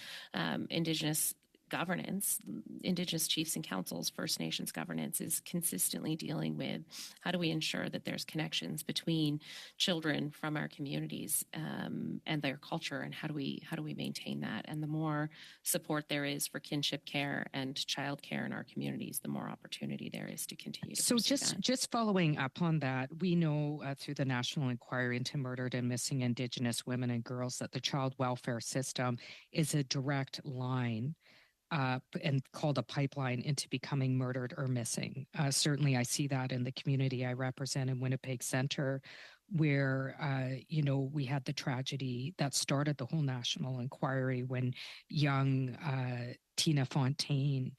Speaker 2: Indigenous governance, Indigenous chiefs and councils, First Nations governance is consistently dealing with how do we ensure that there's connections between children from our communities and their culture, and how do we maintain that? And the more support there is for kinship care and child care in our communities, the more opportunity there is to continue to pursue that.
Speaker 10: Just following up on that, we know through the National Inquiry into Murdered and Missing Indigenous Women and Girls that the child welfare system is a direct line and called a pipeline into becoming murdered or missing. Certainly, I see that in the community I represent in Winnipeg Centre, where, we had the tragedy that started the whole national inquiry when young Tina Fontaine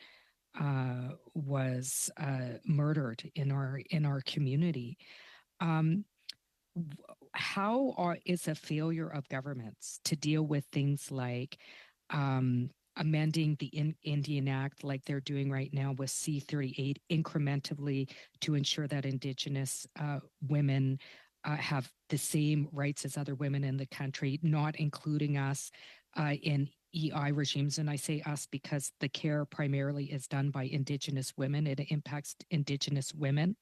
Speaker 10: was murdered in our community. How is a failure of governments to deal with things like amending the Indian Act like they're doing right now with C-38 incrementally to ensure that Indigenous women have the same rights as other women in the country, not including us in EI regimes? And I say us because the care primarily is done by Indigenous women. It impacts Indigenous women.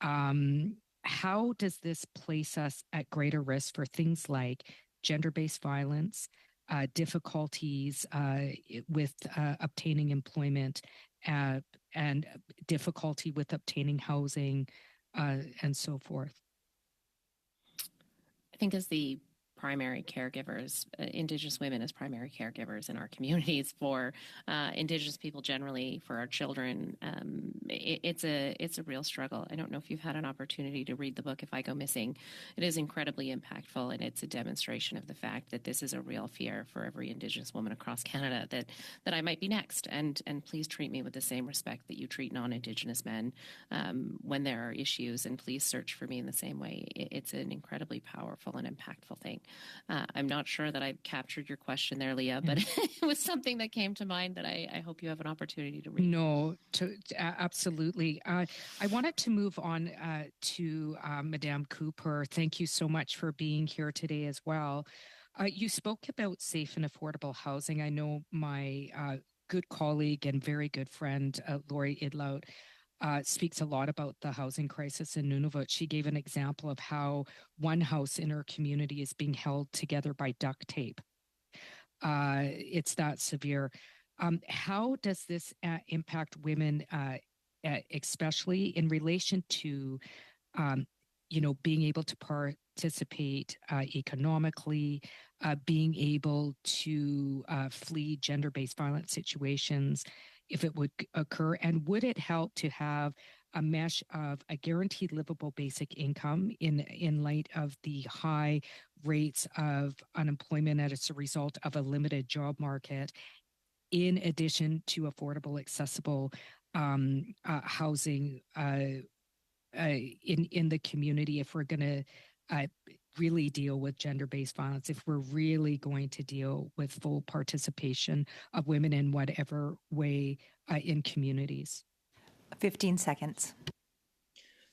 Speaker 10: How does this place us at greater risk for things like gender-based violence, difficulties with obtaining employment and difficulty with obtaining housing and so forth?
Speaker 2: I think as the primary caregivers, Indigenous women as primary caregivers in our communities for Indigenous people generally, for our children, it's a real struggle. I don't know if you've had an opportunity to read the book If I Go Missing. It is incredibly impactful, and it's a demonstration of the fact that this is a real fear for every Indigenous woman across Canada that I might be next. And please treat me with the same respect that you treat non-Indigenous men when there are issues, and please search for me in the same way. It's an incredibly powerful and impactful thing. I'm not sure that I've captured your question there, Leah, but it was something that came to mind that I hope you have an opportunity to read.
Speaker 10: No, absolutely. I wanted to move on to Madame Cooper. Thank you so much for being here today as well. You spoke about safe and affordable housing. I know my good colleague and very good friend, Lori Idlout, speaks a lot about the housing crisis in Nunavut. She gave an example of how one house in her community is being held together by duct tape. It's that severe. How does this impact women, especially in relation to, being able to participate economically, being able to flee gender-based violence situations, if it would occur, and would it help to have a mesh of a guaranteed livable basic income in light of the high rates of unemployment as a result of a limited job market, in addition to affordable, accessible housing in the community, if we're going to really deal with gender-based violence, if we're really going to deal with full participation of women in whatever way in communities?
Speaker 1: 15 seconds.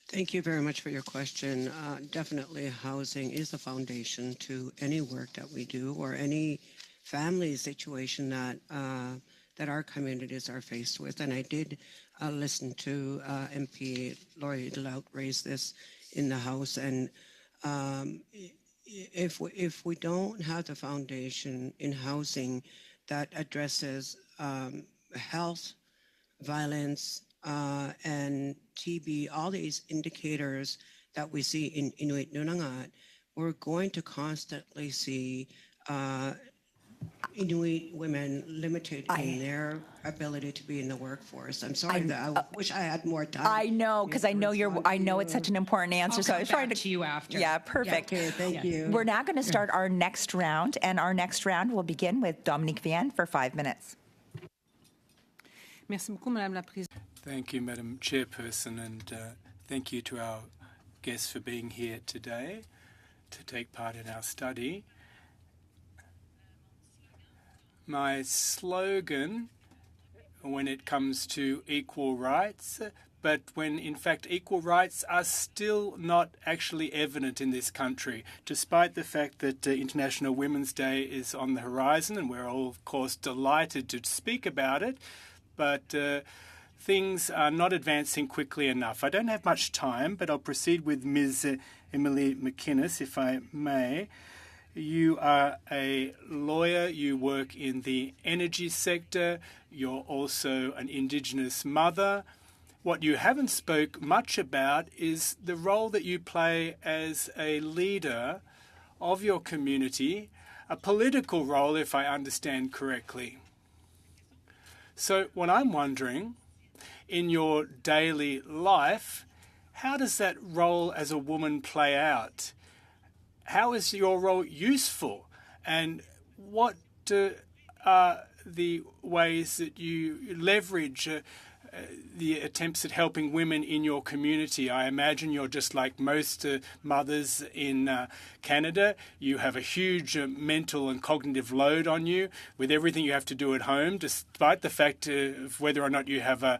Speaker 3: Thank you very much for your question. Definitely housing is the foundation to any work that we do or any family situation that our communities are faced with. And I did listen to MP Lori Idlout raise this in the House, and if we don't have the foundation in housing that addresses health, violence, and TB, all these indicators that we see in Inuit Nunangat, we're going to constantly see Inuit women limited in their ability to be in the workforce. I'm sorry that I wish I had more time.
Speaker 1: I know, because I know it's such an important answer. So I was trying to
Speaker 10: you after.
Speaker 1: Yeah, perfect.
Speaker 3: Yeah, okay, thank you.
Speaker 1: We're now going to start our next round, and our next round will begin with Dominique Vienne for 5 minutes.
Speaker 11: Merci beaucoup, Madame la Présidente.
Speaker 9: Thank you, Madam Chairperson, and thank you to our guests for being here today to take part in our study. My slogan when it comes to equal rights, but when in fact equal rights are still not actually evident in this country, despite the fact that International Women's Day is on the horizon, and we're all, of course, delighted to speak about it, but things are not advancing quickly enough. I don't have much time, but I'll proceed with Ms. Emily McInnes, if I may. You are a lawyer, you work in the energy sector, you're also an Indigenous mother. What you haven't spoke much about is the role that you play as a leader of your community, a political role, if I understand correctly. So what I'm wondering, in your daily life, how does that role as a woman play out? How is your role useful, and what are the ways that you leverage the attempts at helping women in your community? I imagine you're just like most mothers in Canada. You have a huge mental and cognitive load on you with everything you have to do at home, despite the fact of whether or not you have a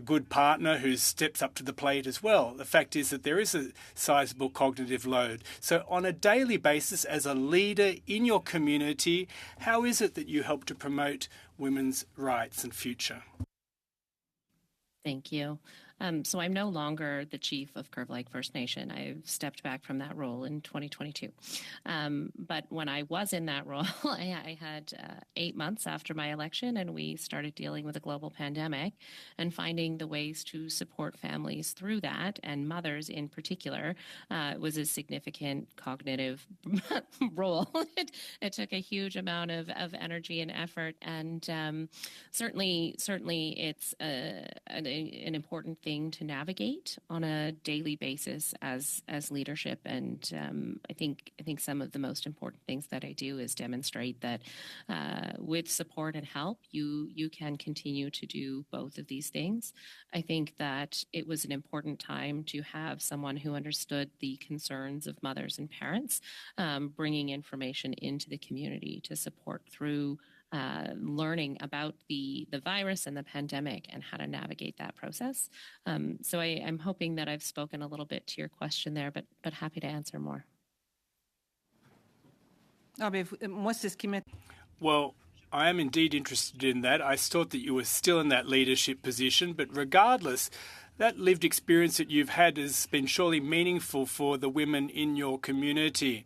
Speaker 9: good partner who steps up to the plate as well. The fact is that there is a sizable cognitive load. So on a daily basis, as a leader in your community, how is it that you help to promote women's rights and future?
Speaker 2: Thank you. So I'm no longer the chief of Curve Lake First Nation. I've stepped back from that role in 2022. But when I was in that role, I had 8 months after my election, and we started dealing with a global pandemic and finding the ways to support families through that, and mothers in particular, was a significant cognitive role. It took a huge amount of energy and effort, and certainly it's an important thing to navigate on a daily basis as leadership. And I think some of the most important things that I do is demonstrate that with support and help, you can continue to do both of these things. I think that it was an important time to have someone who understood the concerns of mothers and parents, bringing information into the community to support through learning about the virus and the pandemic and how to navigate that process. So I'm hoping that I've spoken a little bit to your question there, but happy to answer more.
Speaker 9: Well, I am indeed interested in that. I thought that you were still in that leadership position, but regardless, that lived experience that you've had has been surely meaningful for the women in your community.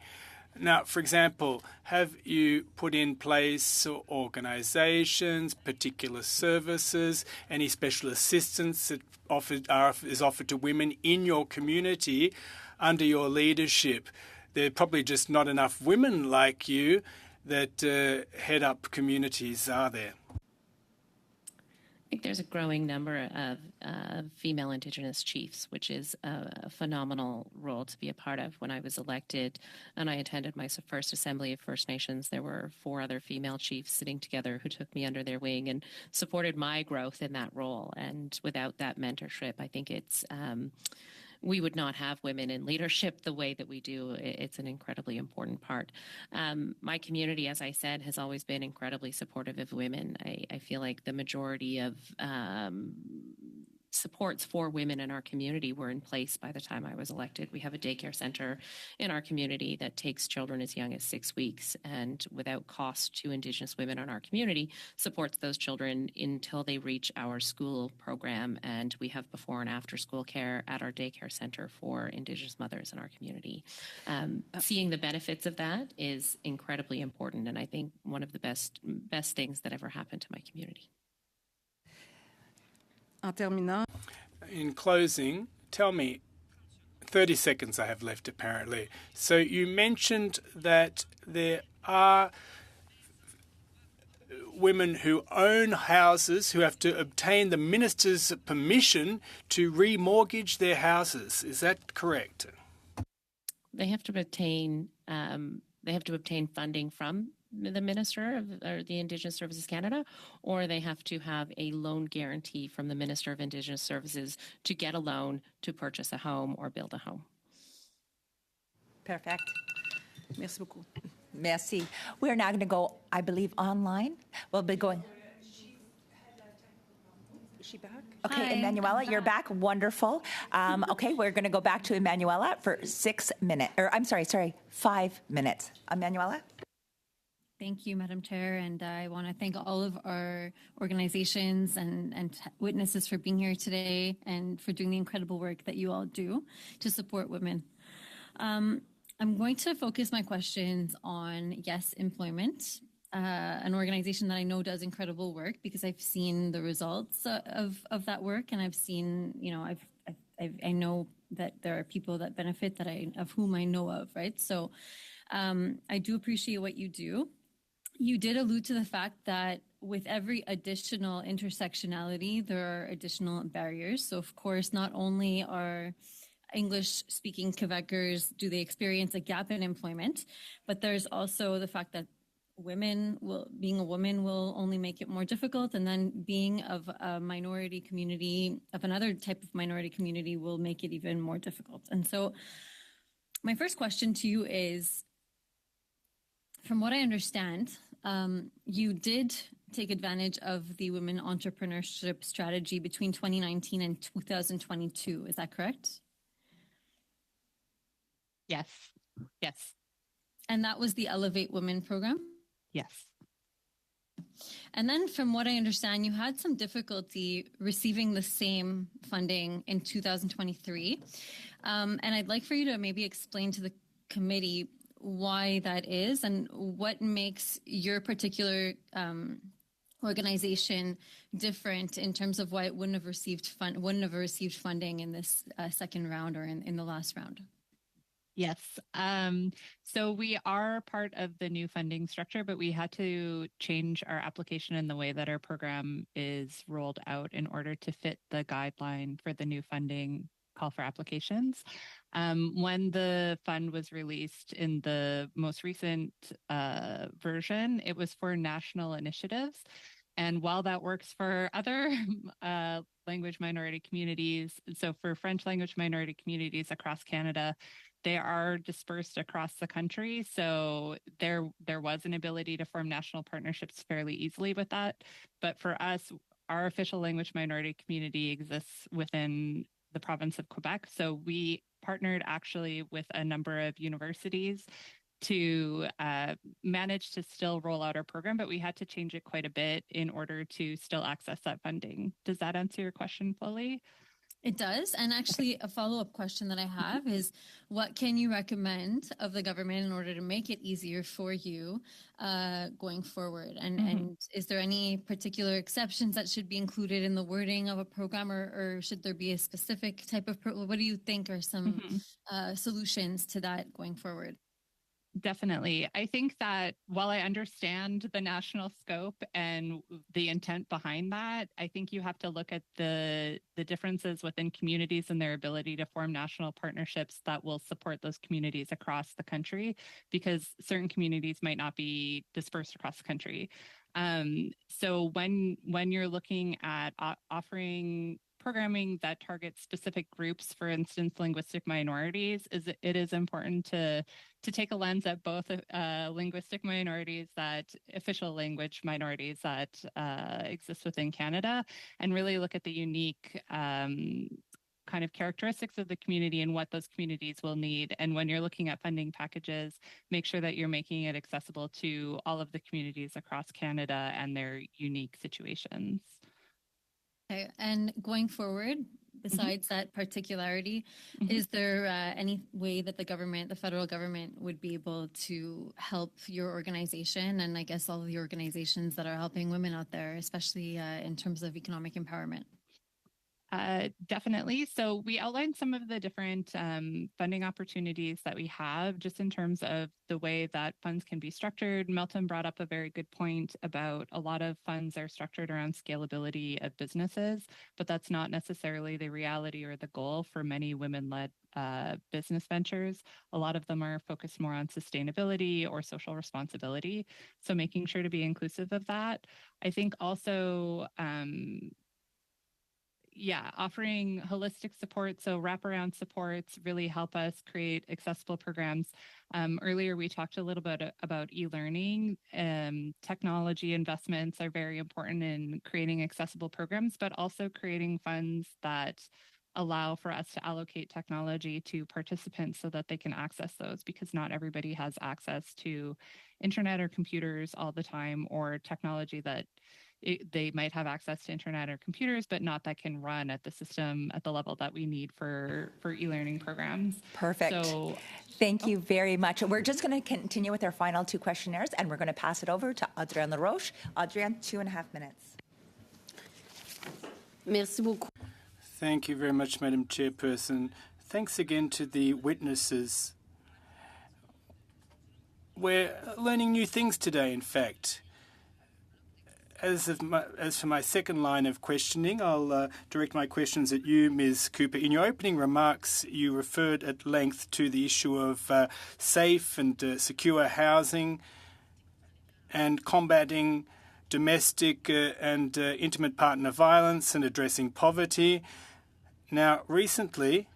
Speaker 9: Now, for example, have you put in place organisations, particular services, any special assistance that is offered to women in your community under your leadership? There are probably just not enough women like you that head up communities, are there?
Speaker 2: I think there's a growing number of female Indigenous chiefs, which is a phenomenal role to be a part of. When I was elected and I attended my first Assembly of First Nations, there were 4 other female chiefs sitting together who took me under their wing and supported my growth in that role. And without that mentorship, I think we would not have women in leadership the way that we do. It's an incredibly important part. My community, as I said, has always been incredibly supportive of women. I feel like the majority of supports for women in our community were in place by the time I was elected. We have a daycare center in our community that takes children as young as 6 weeks, and without cost to Indigenous women in our community, supports those children until they reach our school program. And we have before and after school care at our daycare center for Indigenous mothers in our community. Seeing the benefits of that is incredibly important, and I think one of the best things that ever happened to my community.
Speaker 9: In closing, tell me, 30 seconds I have left apparently. So you mentioned that there are women who own houses who have to obtain the minister's permission to remortgage their houses. Is that correct?
Speaker 2: They have to obtain funding from the Minister or the Indigenous Services Canada, or they have to have a loan guarantee from the Minister of Indigenous Services to get a loan to purchase a home or build a home.
Speaker 1: Perfect. Merci beaucoup. Merci. We're now going to go, I believe, online. We'll be going.
Speaker 6: Is she back?
Speaker 1: Okay,
Speaker 11: Hi,
Speaker 1: Emanuela, you're back. Wonderful. Okay, we're going to go back to Emanuela for 6 minutes. Or I'm sorry, 5 minutes. Emanuela?
Speaker 11: Thank you, Madam Chair, and I want to thank all of our organizations and witnesses for being here today and for doing the incredible work that you all do to support women. I'm going to focus my questions on Yes Employment, an organization that I know does incredible work because I've seen the results of that work, and I've seen, I know that there are people that benefit of whom I know of, right? So I do appreciate what you do. You did allude to the fact that with every additional intersectionality, there are additional barriers. So, of course, not only are English-speaking Quebecers, do they experience a gap in employment, but there's also the fact that being a woman will only make it more difficult, and then being of a minority community, of another type of minority community, will make it even more difficult. And so my first question to you is, from what I understand, you did take advantage of the women entrepreneurship strategy between 2019 and 2022. Is that correct?
Speaker 4: Yes.
Speaker 11: And that was the Elevate Women program?
Speaker 4: Yes.
Speaker 11: And then, from what I understand, you had some difficulty receiving the same funding in 2023. And I'd like for you to maybe explain to the committee why that is and what makes your particular organization different in terms of why it wouldn't have received funding in this second round or in the last round.
Speaker 4: Yes. So we are part of the new funding structure, but we had to change our application and the way that our program is rolled out in order to fit the guideline for the new funding call for applications. When the fund was released in the most recent version, it was for national initiatives. And while that works for other language minority communities, so for French language minority communities across Canada, they are dispersed across the country. So there was an ability to form national partnerships fairly easily with that. But for us, our official language minority community exists within the province of Quebec. So we partnered actually with a number of universities to manage to still roll out our program, but we had to change it quite a bit in order to still access that funding. Does that answer your question fully?
Speaker 11: It does. And actually, a follow-up question that I have is, what can you recommend of the government in order to make it easier for you going forward? And is there any particular exceptions that should be included in the wording of a program, or should there be a specific type of what do you think are some solutions to that going forward?
Speaker 4: Definitely. I think that while I understand the national scope and the intent behind that, I think you have to look at the differences within communities and their ability to form national partnerships that will support those communities across the country, because certain communities might not be dispersed across the country. So when you're looking at offering programming that targets specific groups, for instance, linguistic minorities, it is important to take a lens at both linguistic minorities, that official language minorities that exist within Canada, and really look at the unique kind of characteristics of the community and what those communities will need. And when you're looking at funding packages, make sure that you're making it accessible to all of the communities across Canada and their unique situations.
Speaker 11: Okay. And going forward, besides that particularity, is there any way that the federal government would be able to help your organization, and I guess all of the organizations that are helping women out there, especially in terms of economic empowerment?
Speaker 4: Definitely. So we outlined some of the different funding opportunities that we have just in terms of the way that funds can be structured. Melton brought up a very good point about a lot of funds are structured around scalability of businesses, but that's not necessarily the reality or the goal for many women-led business ventures. A lot of them are focused more on sustainability or social responsibility. So making sure to be inclusive of that. I think also offering holistic support, so wraparound supports, really help us create accessible programs. Earlier, we talked a little bit about e-learning. Technology investments are very important in creating accessible programs, but also creating funds that allow for us to allocate technology to participants so that they can access those, because not everybody has access to internet or computers all the time, or technology that they might have access to internet or computers, but not that can run at the level that we need for e-learning programs.
Speaker 1: Perfect.
Speaker 4: So,
Speaker 1: Thank you very much. We're just going to continue with our final two questionnaires, and we're going to pass it over to Adrienne LaRoche. Adrienne, 2.5 minutes.
Speaker 8: Merci beaucoup.
Speaker 9: Thank you very much, Madam Chairperson. Thanks again to the witnesses. We're learning new things today, in fact. As for my second line of questioning, I'll direct my questions at you, Ms. Cooper. In your opening remarks, you referred at length to the issue of safe and secure housing and combating domestic and intimate partner violence and addressing poverty. Now, recently,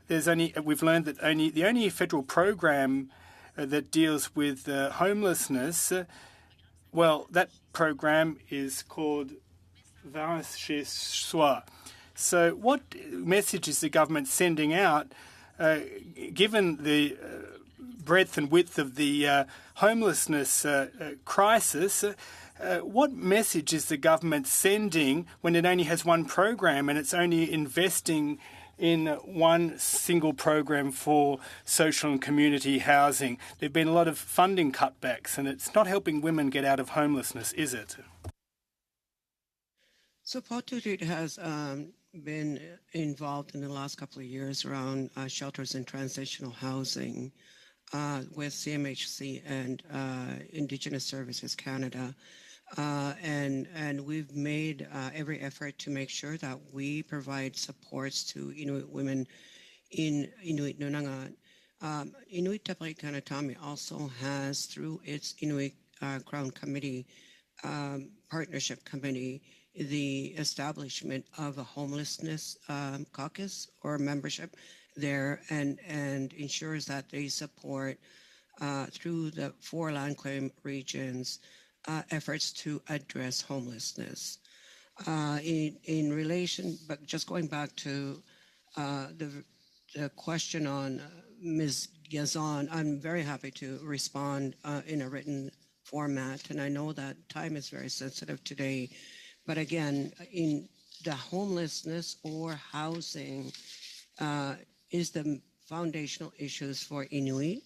Speaker 9: we've learned that the only federal program that deals with homelessness, that program is called Vacances chez Soi. So what message is the government sending out, given the breadth and width of the homelessness crisis, what message is the government sending when it only has one program and it's only investing in one single program for social and community housing? There have been a lot of funding cutbacks and it's not helping women get out of homelessness, is it?
Speaker 3: So Port Judith has been involved in the last couple of years around shelters and transitional housing with CMHC and Indigenous Services Canada. And we've made every effort to make sure that we provide supports to Inuit women in Inuit Nunangat. Inuit Tapari Kanatami also has, through its Inuit Crown Committee, Partnership Committee, the establishment of a homelessness caucus or membership there, and ensures that they support through the 4 land claim regions efforts to address homelessness. In relation, but just going back to the question on Ms. Gazan, I'm very happy to respond in a written format, and I know that time is very sensitive today. But again, in the homelessness or housing is the foundational issues for Inuit.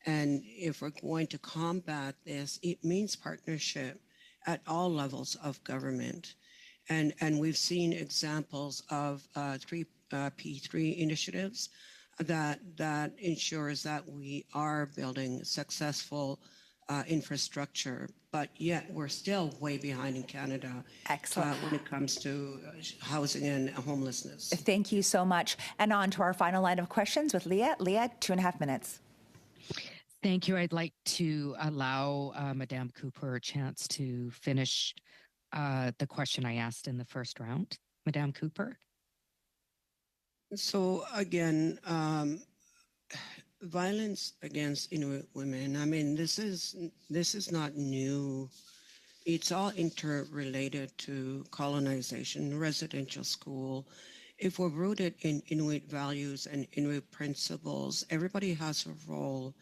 Speaker 3: And if we're going to combat this, it means partnership at all levels of government. And we've seen examples of P3 initiatives that ensures that we are building successful infrastructure, but yet we're still way behind in Canada.
Speaker 1: Excellent.
Speaker 3: When it comes to housing and homelessness.
Speaker 1: Thank you so much. And on to our final line of questions with Leah. Leah, 2.5 minutes.
Speaker 10: Thank you. I'd like to allow Madame Cooper a chance to finish the question I asked in the first round. Madame Cooper?
Speaker 3: So again, violence against Inuit women, I mean, this is not new. It's all interrelated to colonization, residential school. If we're rooted in Inuit values and Inuit principles, everybody has a role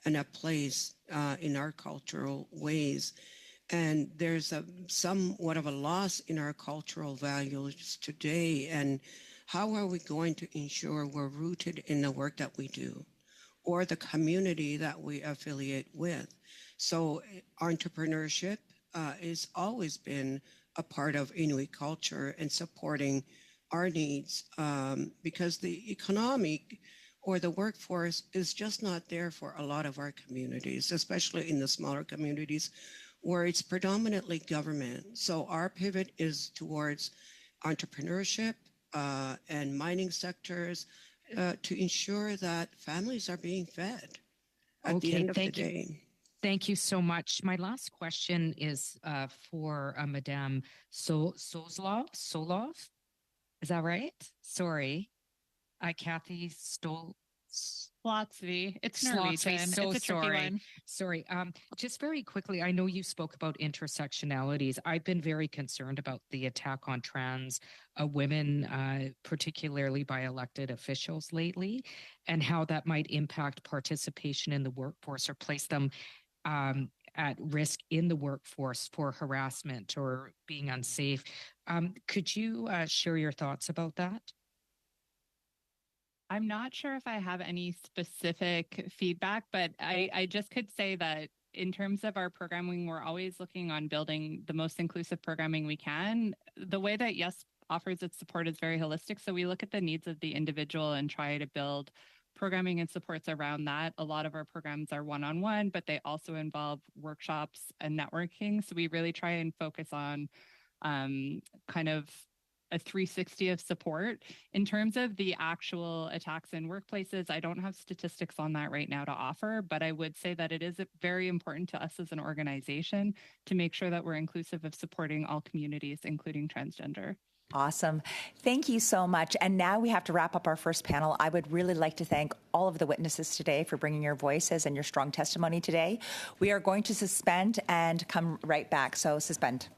Speaker 3: and a place in our cultural ways. And there's somewhat of a loss in our cultural values today. And how are we going to ensure we're rooted in the work that we do or the community that we affiliate with? So entrepreneurship has always been a part of Inuit culture and supporting our needs because the economic or the workforce is just not there for a lot of our communities, especially in the smaller communities where it's predominantly government. So our pivot is towards entrepreneurship and mining sectors to ensure that families are being fed at the end of the day.
Speaker 10: Thank you so much. My last question is for Madame Solov. Is that right? Sorry. Kathy
Speaker 4: Slotsvy. It's Norwegian.
Speaker 10: So
Speaker 4: it's a tricky one.
Speaker 10: Sorry. Just very quickly, I know you spoke about intersectionalities. I've been very concerned about the attack on trans women, particularly by elected officials lately, and how that might impact participation in the workforce or place them at risk in the workforce for harassment or being unsafe. Could you share your thoughts about that?
Speaker 4: I'm not sure if I have any specific feedback, but I just could say that in terms of our programming, we're always looking on building the most inclusive programming we can. The way that YES offers its support is very holistic. So we look at the needs of the individual and try to build programming and supports around that. A lot of our programs are one-on-one, but they also involve workshops and networking. So we really try and focus on kind of a 360 of support. In terms of the actual attacks in workplaces, I don't have statistics on that right now to offer, but I would say that it is very important to us as an organization to make sure that we're inclusive of supporting all communities, including transgender.
Speaker 1: Awesome. Thank you so much. And now we have to wrap up our first panel. I would really like to thank all of the witnesses today for bringing your voices and your strong testimony today. We are going to suspend and come right back. So suspend.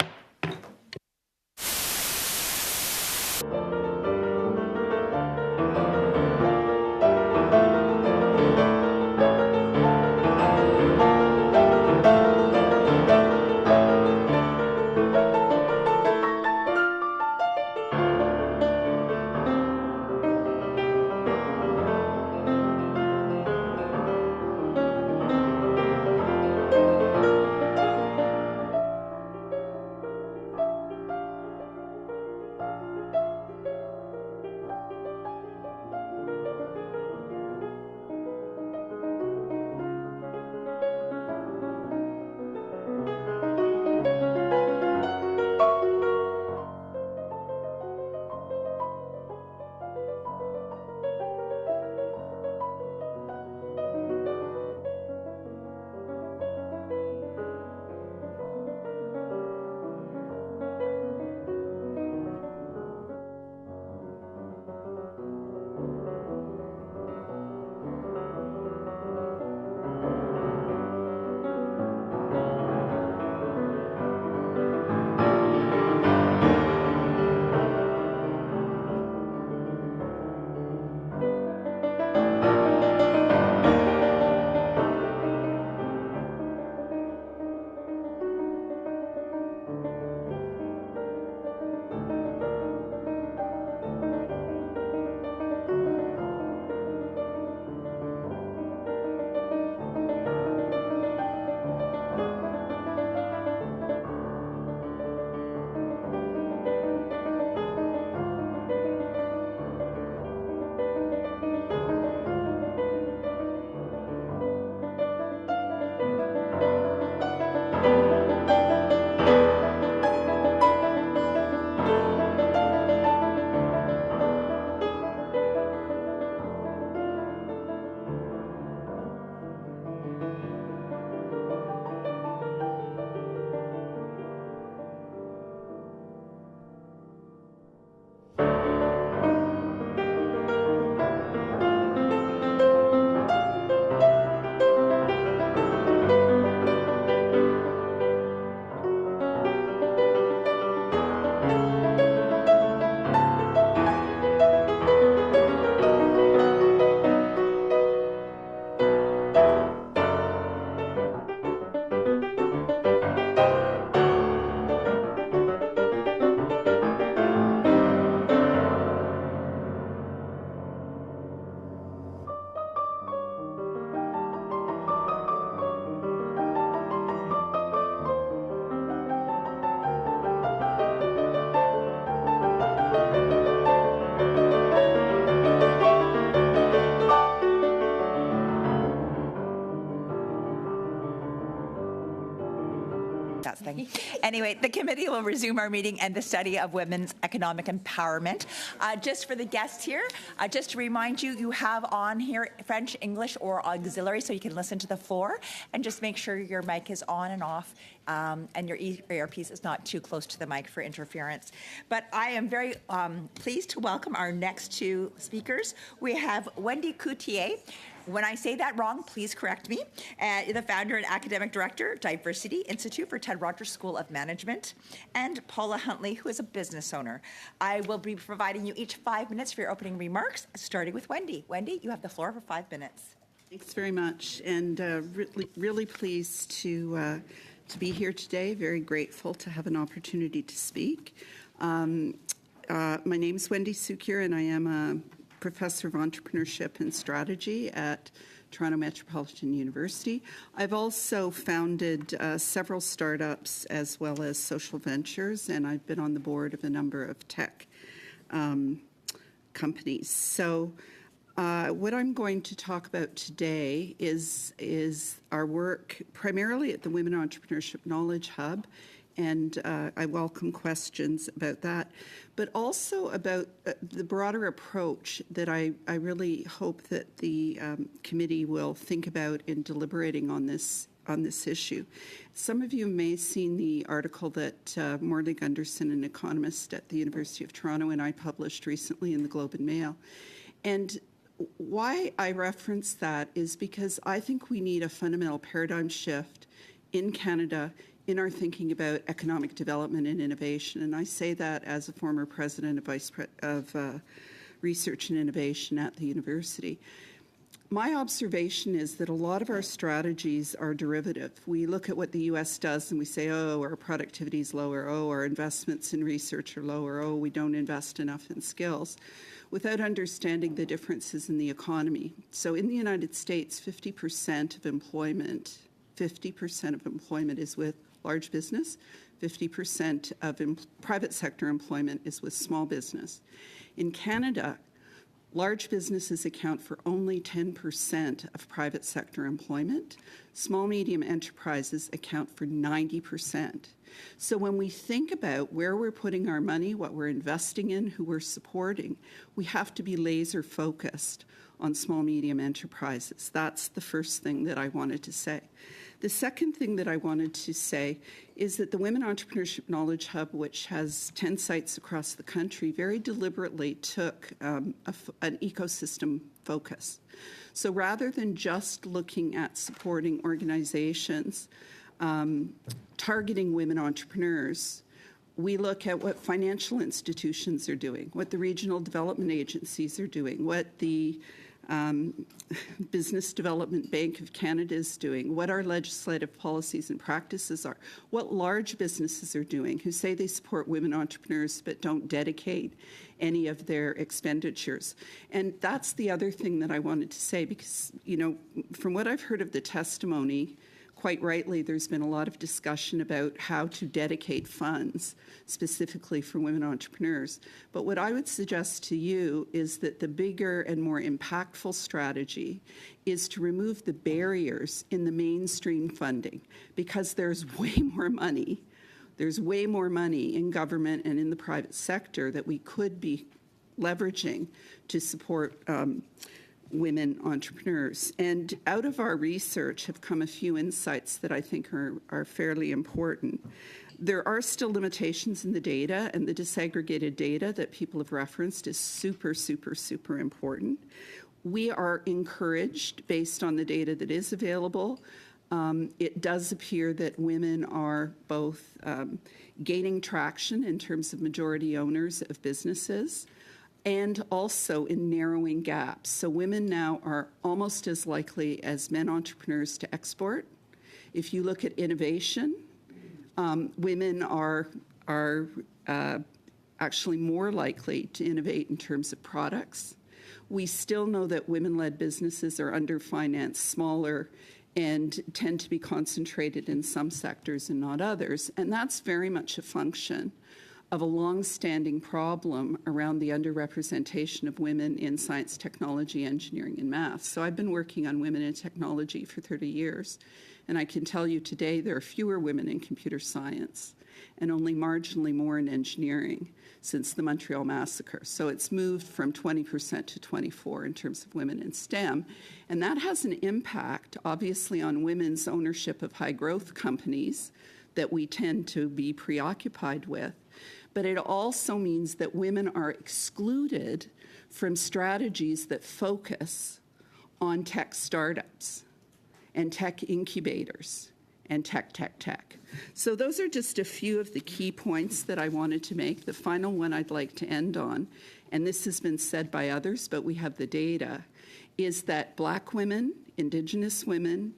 Speaker 1: thing. Anyway, the committee will resume our meeting and the study of women's economic empowerment. Just for the guests here, just to remind you, you have on here French, English, or auxiliary, so you can listen to the floor, and just make sure your mic is on and off, and your earpiece is not too close to the mic for interference. But I am very pleased to welcome our next two speakers. We have Wendy Coutier. When I say that wrong, please correct me. The founder and academic director, Diversity Institute for Ted Rogers School of Management, and Paula Huntley, who is a business owner. I will be providing you each 5 minutes for your opening remarks, starting with Wendy. Wendy, you have the floor for 5 minutes.
Speaker 12: Thanks very much, and really pleased to be here today. Very grateful to have an opportunity to speak. My name is Wendy Coutier, and I am a professor of entrepreneurship and strategy at Toronto Metropolitan University. I've also founded several startups as well as social ventures, and I've been on the board of a number of tech companies. So what I'm going to talk about today is our work primarily at the Women Entrepreneurship Knowledge Hub, and I welcome questions about that, but also about the broader approach that I really hope that the committee will think about in deliberating on this issue. Some of you may have seen the article that Morley Gunderson, an economist at the University of Toronto, and I published recently in the Globe and Mail. And why I reference that is because I think we need a fundamental paradigm shift in Canada in our thinking about economic development and innovation. And I say that as a former president of Research and Innovation at the university. My observation is that a lot of our strategies are derivative. We look at what the U.S. does and we say, oh, our productivity is lower, oh, our investments in research are lower, oh, we don't invest enough in skills, without understanding the differences in the economy. So in the United States, 50% of employment is with large business, 50% of private sector employment is with small business. In Canada, large businesses account for only 10% of private sector employment. Small, medium enterprises account for 90%. So when we think about where we're putting our money, what we're investing in, who we're supporting, we have to be laser focused on small, medium enterprises. That's the first thing that I wanted to say. The second thing that I wanted to say is that the Women Entrepreneurship Knowledge Hub, which has 10 sites across the country, very deliberately took an ecosystem focus. So rather than just looking at supporting organizations targeting women entrepreneurs, we look at what financial institutions are doing, what the regional development agencies are doing, what the Business Development Bank of Canada is doing, what our legislative policies and practices are, what large businesses are doing who say they support women entrepreneurs but don't dedicate any of their expenditures. And that's the other thing that I wanted to say because, you know, from what I've heard of the testimony, quite rightly, there's been a lot of discussion about how to dedicate funds specifically for women entrepreneurs. But what I would suggest to you is that the bigger and more impactful strategy is to remove the barriers in the mainstream funding because there's way more money. There's way more money in government and in the private sector that we could be leveraging to support women entrepreneurs. And out of our research have come a few insights that I think are fairly important. There are still limitations in the data, and the disaggregated data that people have referenced is super, super, super important. We are encouraged, based on the data that is available, it does appear that women are both gaining traction in terms of majority owners of businesses, and also in narrowing gaps. So women now are almost as likely as men entrepreneurs to export. If you look at innovation, women are actually more likely to innovate in terms of products. We still know that women-led businesses are underfinanced, smaller, and tend to be concentrated in some sectors and not others. And that's very much a function of a long-standing problem around the underrepresentation of women in science, technology, engineering, and math. So I've been working on women in technology for 30 years, and I can tell you today there are fewer women in computer science and only marginally more in engineering since the Montreal Massacre. So it's moved from 20% to 24% in terms of women in STEM. And that has an impact, obviously, on women's ownership of high-growth companies that we tend to be preoccupied with. But it also means that women are excluded from strategies that focus on tech startups and tech incubators and tech. So those are just a few of the key points that I wanted to make. The final one I'd like to end on, and this has been said by others, but we have the data, is that Black women, Indigenous women,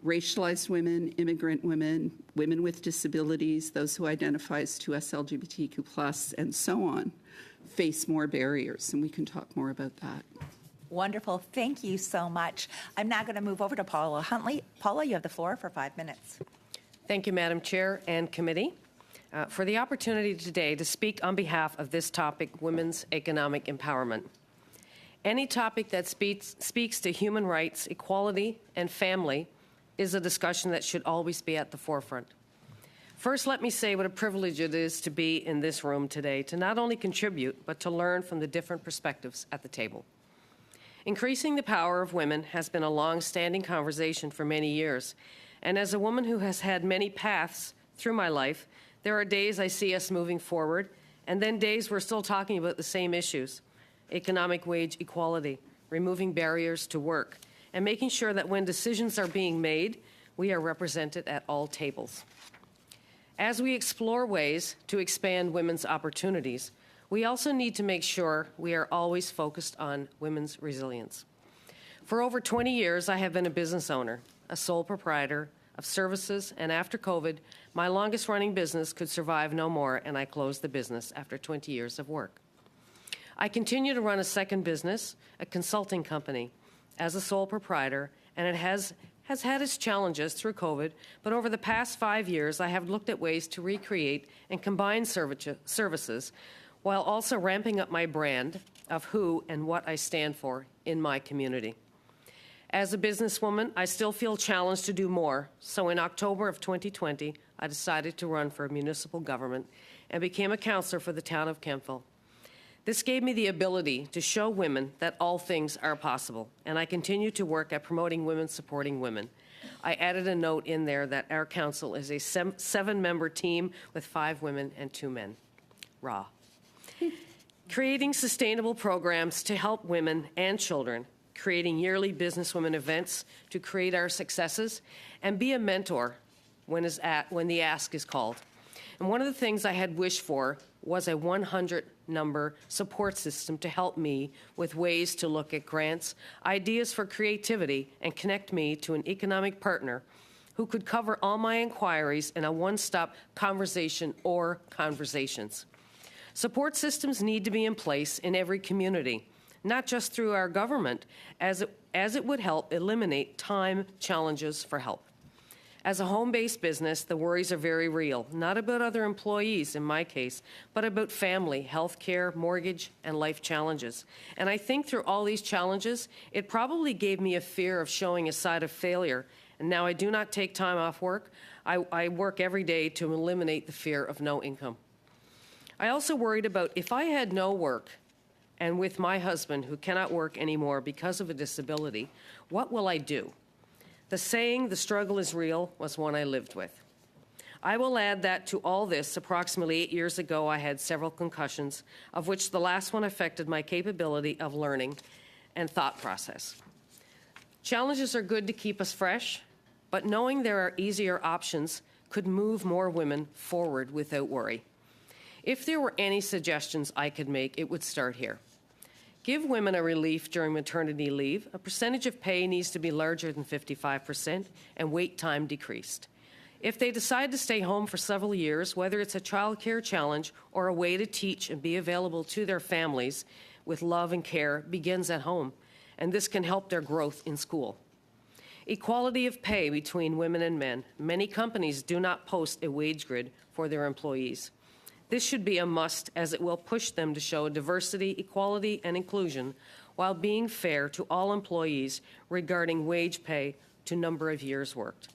Speaker 12: racialized women, immigrant women, women with disabilities, those who identify as 2S LGBTQ+, and so on, face more barriers, and we can talk more about that.
Speaker 1: Wonderful. Thank you so much. I'm now going to move over to Paula Huntley. Paula, you have the floor for 5 minutes.
Speaker 13: Thank you, Madam Chair and committee, for the opportunity today to speak on behalf of this topic, women's economic empowerment. Any topic that speaks to human rights, equality, and family is a discussion that should always be at the forefront. First, let me say what a privilege it is to be in this room today, to not only contribute, but to learn from the different perspectives at the table. Increasing the power of women has been a long-standing conversation for many years, and as a woman who has had many paths through my life, there are days I see us moving forward, and then days we're still talking about the same issues: economic wage equality, removing barriers to work, and making sure that when decisions are being made, we are represented at all tables. As we explore ways to expand women's opportunities, we also need to make sure we are always focused on women's resilience. For over 20 years, I have been a business owner, a sole proprietor of services, and after COVID, my longest running business could survive no more, and I closed the business after 20 years of work. I continue to run a second business, a consulting company, as a sole proprietor, and it has had its challenges through COVID, but over the past 5 years, I have looked at ways to recreate and combine services while also ramping up my brand of who and what I stand for in my community. As a businesswoman, I still feel challenged to do more, so in October of 2020, I decided to run for municipal government and became a councillor for the town of Kemptville. This gave me the ability to show women that all things are possible, and I continue to work at promoting women supporting women. I added a note in there that our council is a 7-member team with 5 women and 2 men. Raw. Creating sustainable programs to help women and children, creating yearly businesswomen events to create our successes, and be a mentor when the ask is called. And one of the things I had wished for was a 100-number support system to help me with ways to look at grants, ideas for creativity, and connect me to an economic partner who could cover all my inquiries in a one-stop conversation or conversations. Support systems need to be in place in every community, not just through our government, as it would help eliminate time challenges for help. As a home-based business, the worries are very real, not about other employees in my case, but about family, health care, mortgage, and life challenges. And I think through all these challenges, it probably gave me a fear of showing a side of failure. And now I do not take time off work. I work every day to eliminate the fear of no income. I also worried about if I had no work, and with my husband who cannot work anymore because of a disability, what will I do? The saying, "the struggle is real," was one I lived with. I will add that to all this, approximately 8 years ago, I had several concussions, of which the last one affected my capability of learning and thought process. Challenges are good to keep us fresh, but knowing there are easier options could move more women forward without worry. If there were any suggestions I could make, it would start here. Give women a relief during maternity leave. A percentage of pay needs to be larger than 55% and wait time decreased. If they decide to stay home for several years, whether it's a child care challenge or a way to teach and be available to their families with love and care, begins at home, and this can help their growth in school. Equality of pay between women and men. Many companies do not post a wage grid for their employees. This should be a must, as it will push them to show diversity, equality, and inclusion while being fair to all employees regarding wage pay to number of years worked.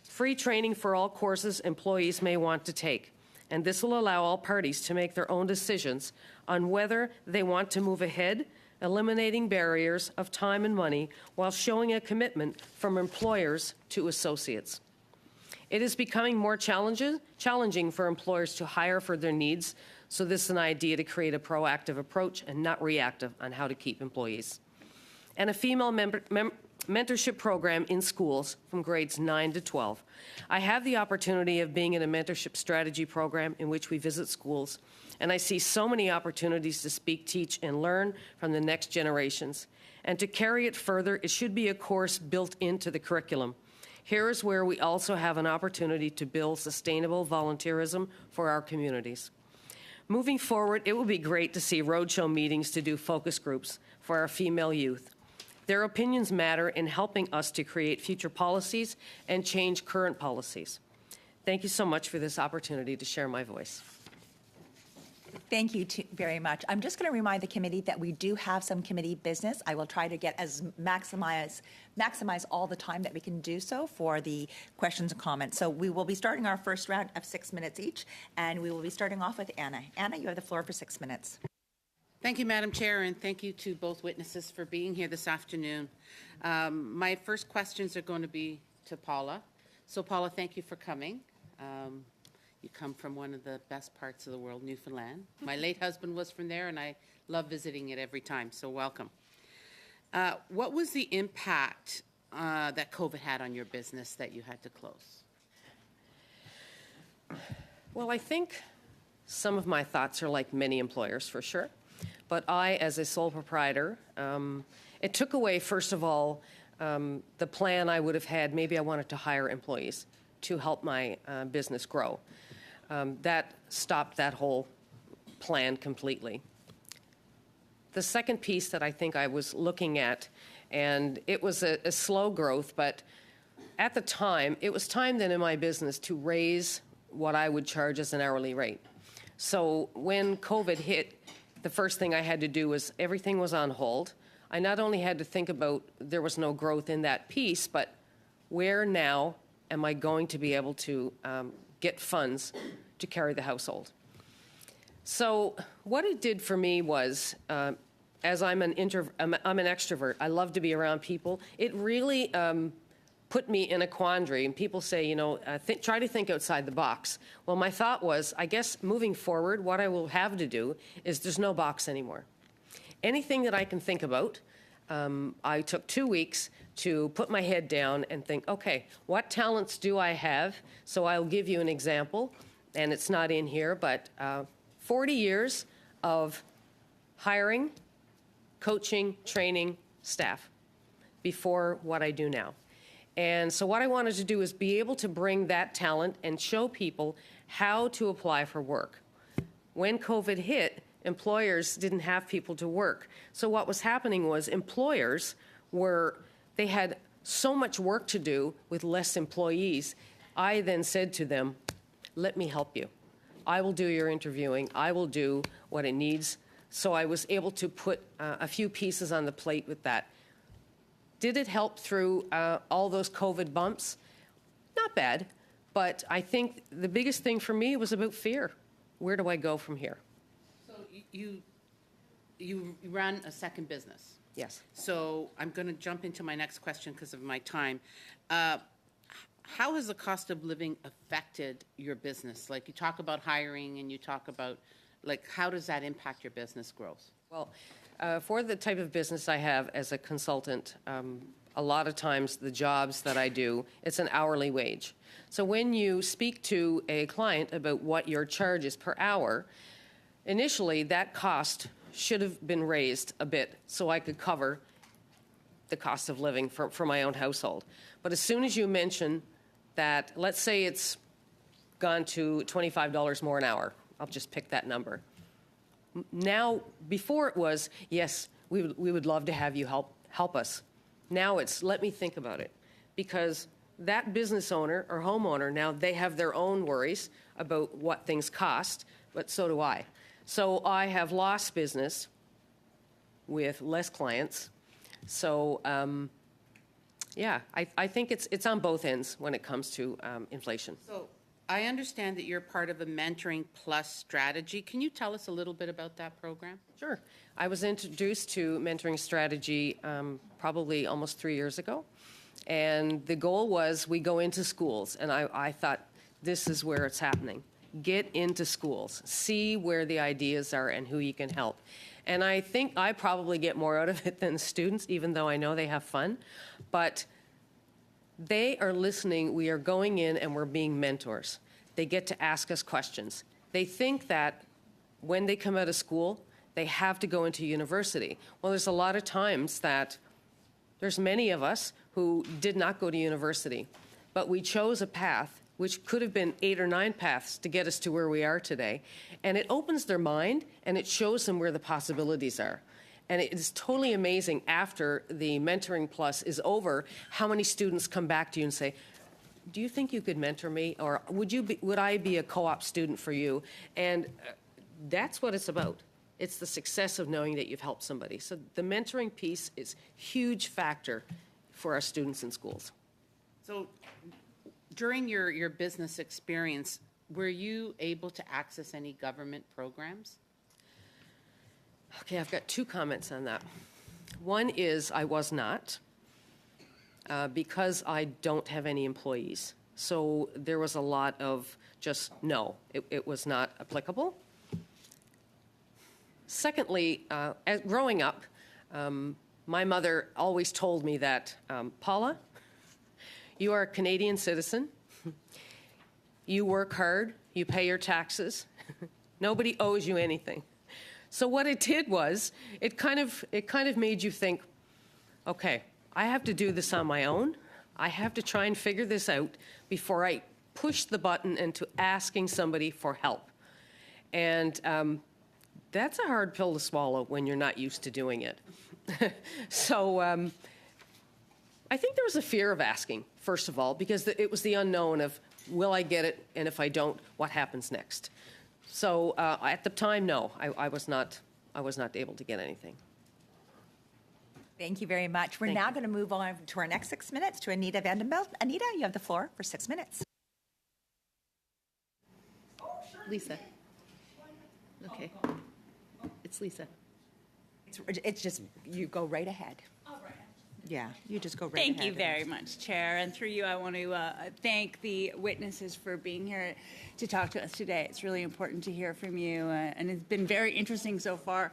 Speaker 13: Free training for all courses employees may want to take, and this will allow all parties to make their own decisions on whether they want to move ahead, eliminating barriers of time and money while showing a commitment from employers to associates. It is becoming more challenging for employers to hire for their needs, so this is an idea to create a proactive approach and not reactive on how to keep employees. And a female mentorship program in schools from grades 9 to 12. I have the opportunity of being in a mentorship strategy program in which we visit schools, and I see so many opportunities to speak, teach, and learn from the next generations. And to carry it further, it should be a course built into the curriculum. Here is where we also have an opportunity to build sustainable volunteerism for our communities. Moving forward, it will be great to see roadshow meetings to do focus groups for our female youth. Their opinions matter in helping us to create future policies and change current policies. Thank you so much for this opportunity to share my voice.
Speaker 1: Thank you very much. I'm just going to remind the committee that we do have some committee business. I will try to get maximize all the time that we can do so for the questions and comments. So we will be starting our first round of 6 minutes each, and we will be starting off with Anna. Anna, you have the floor for 6 minutes.
Speaker 14: Thank you, Madam Chair, and thank you to both witnesses for being here this afternoon. My first questions are going to be to Paula. So Paula, thank you for coming. You come from one of the best parts of the world, Newfoundland. My late husband was from there, and I love visiting it every time, so welcome. What was the impact that COVID had on your business that you had to close?
Speaker 13: Well, I think some of my thoughts are like many employers, for sure. But I, as a sole proprietor, It took away, first of all, the plan I would have had. Maybe I wanted to hire employees to help my business grow. That stopped that whole plan completely. The second piece that I think I was looking at, and it was a slow growth, but at the time, it was time then in my business to raise what I would charge as an hourly rate. So when COVID hit, the first thing I had to do was everything was on hold. I not only had to think about there was no growth in that piece, but where now am I going to be able to get funds to carry the household? So what it did for me was, as I'm an extrovert, I love to be around people. It really put me in a quandary. And people say, you know, try to think outside the box. Well, my thought was, I guess moving forward, what I will have to do is there's no box anymore. Anything that I can think about, I took 2 weeks to put my head down and think, okay, what talents do I have? So I'll give you an example, and it's not in here, but 40 years of hiring, coaching, training staff before what I do now. And so what I wanted to do is be able to bring that talent and show people how to apply for work. When COVID hit, employers didn't have people to work. So what was happening was employers they had so much work to do with less employees. I then said to them, let me help you. I will do your interviewing. I will do what it needs. So I was able to put a few pieces on the plate with that. Did it help through all those COVID bumps? Not bad, but I think the biggest thing for me was about fear. Where do I go from here?
Speaker 14: So you run a second business.
Speaker 13: Yes.
Speaker 14: So I'm going to jump into my next question because of my time. How has the cost of living affected your business? Like, you talk about hiring and you talk about, like, how does that impact your business growth?
Speaker 13: Well, for the type of business I have as a consultant, a lot of times the jobs that I do, it's an hourly wage. So when you speak to a client about what your charge is per hour, initially that cost should have been raised a bit so I could cover the cost of living for my own household. But as soon as you mention that, let's say it's gone to $25 more an hour, I'll just pick that number. Now, before it was, yes, we would love to have you help us. Now it's, let me think about it. Because that business owner or homeowner, now they have their own worries about what things cost, but so do I. So I have lost business with less clients. So, yeah, I think it's on both ends when it comes to inflation.
Speaker 14: So I understand that you're part of a Mentoring Plus strategy. Can you tell us a little bit about that program?
Speaker 13: Sure. I was introduced to Mentoring Strategy probably almost 3 years ago. And the goal was we go into schools. And I thought, this is where it's happening. Get into schools. See where the ideas are and who you can help. And I think I probably get more out of it than students, even though I know they have fun. But they are listening. We are going in and we're being mentors. They get to ask us questions. They think that when they come out of school, they have to go into university. Well, there's a lot of times that there's many of us who did not go to university, but we chose a path which could have been 8 or 9 paths to get us to where we are today. And it opens their mind and it shows them where the possibilities are. And it is totally amazing after the Mentoring Plus is over, how many students come back to you and say, do you think you could mentor me? Or would I be a co-op student for you? And that's what it's about. It's the success of knowing that you've helped somebody. So the mentoring piece is a huge factor for our students in schools.
Speaker 14: So during your business experience, were you able to access any government programs?
Speaker 13: Okay, I've got 2 comments on that. One is I was not, because I don't have any employees. So there was a lot of just no, it was not applicable. Secondly, growing up, my mother always told me that, Paula, you are a Canadian citizen. You work hard. You pay your taxes. Nobody owes you anything. So what it did was, it kind of made you think, okay, I have to do this on my own. I have to try and figure this out before I push the button into asking somebody for help. And that's a hard pill to swallow when you're not used to doing it. So I think there was a fear of asking, first of all, because it was the unknown of, will I get it? And if I don't, what happens next? So at the time, no, I was not able to get anything.
Speaker 1: Thank you very much. We're now going to move on to our next 6 minutes to Anita Vandenbelt. Anita, you have the floor for 6 minutes.
Speaker 15: Lisa. Okay. It's Lisa.
Speaker 1: It's just, you go right ahead. Yeah, you just go right
Speaker 16: Thank
Speaker 1: ahead.
Speaker 16: you very much, Chair. And through you, I want to thank the witnesses for being here to talk to us today. It's really important to hear from you, and it's been very interesting so far.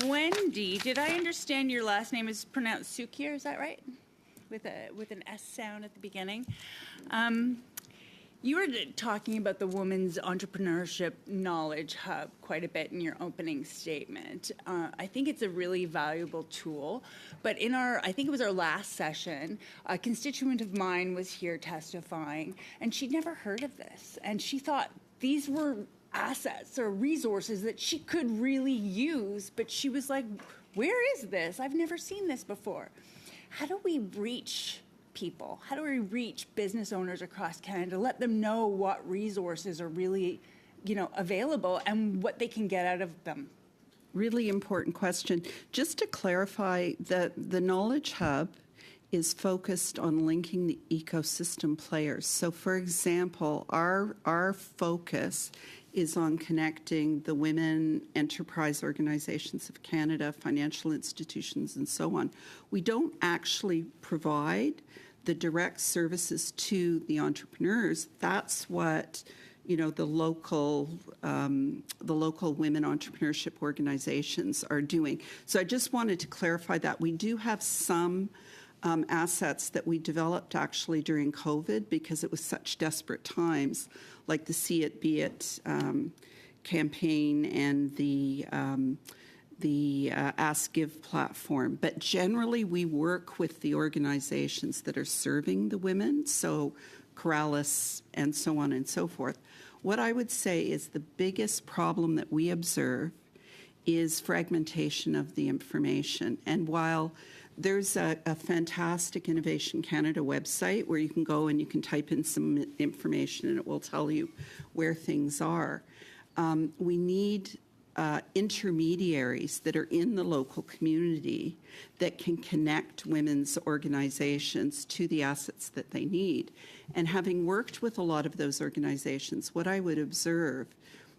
Speaker 16: Wendy, did I understand your last name is pronounced Sukir? Is that right? With an S sound at the beginning. You were talking about the Women's Entrepreneurship Knowledge Hub quite a bit in your opening statement. I think it's a really valuable tool, but I think it was our last session, a constituent of mine was here testifying, and she'd never heard of this, and she thought these were assets or resources that she could really use, but she was like, where is this? I've never seen this before. How do we reach people? How do we reach business owners across Canada, let them know what resources are really, available and what they can get out of them?
Speaker 12: Really important question. Just to clarify, the Knowledge Hub is focused on linking the ecosystem players. So, for example, our focus is on connecting the women enterprise organizations of Canada, financial institutions, and so on. We don't actually provide the direct services to the entrepreneurs. That's what the local women entrepreneurship organizations are doing. So I just wanted to clarify that. We do have some assets that we developed actually during COVID because it was such desperate times, like the See It, Be It campaign and the Ask Give platform. But generally, we work with the organizations that are serving the women, so Corrales and so on and so forth. What I would say is the biggest problem that we observe is fragmentation of the information. And while there's a fantastic Innovation Canada website where you can go and you can type in some information and it will tell you where things are, we need intermediaries that are in the local community that can connect women's organizations to the assets that they need. And having worked with a lot of those organizations, what I would observe,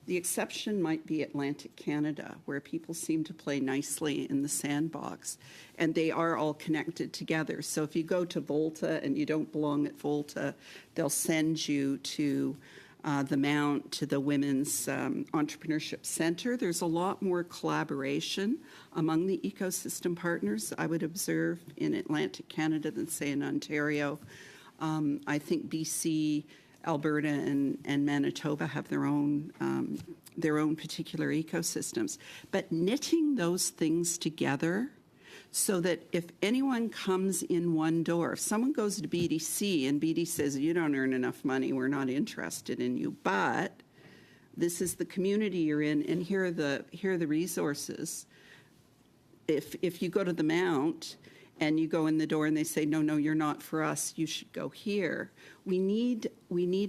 Speaker 12: the exception might be Atlantic Canada, where people seem to play nicely in the sandbox, and they are all connected together. So if you go to Volta and you don't belong at Volta, they'll send you to the Mount, to the Women's Entrepreneurship Center. There's a lot more collaboration among the ecosystem partners, I would observe, in Atlantic Canada than, say, in Ontario. I think BC, Alberta, and Manitoba have their own particular ecosystems. But knitting those things together so that if anyone comes in one door, if someone goes to BDC and BD says, you don't earn enough money, we're not interested in you, but this is the community you're in, and here are the resources. If you go to the Mount and you go in the door and they say, no, you're not for us, you should go here. We need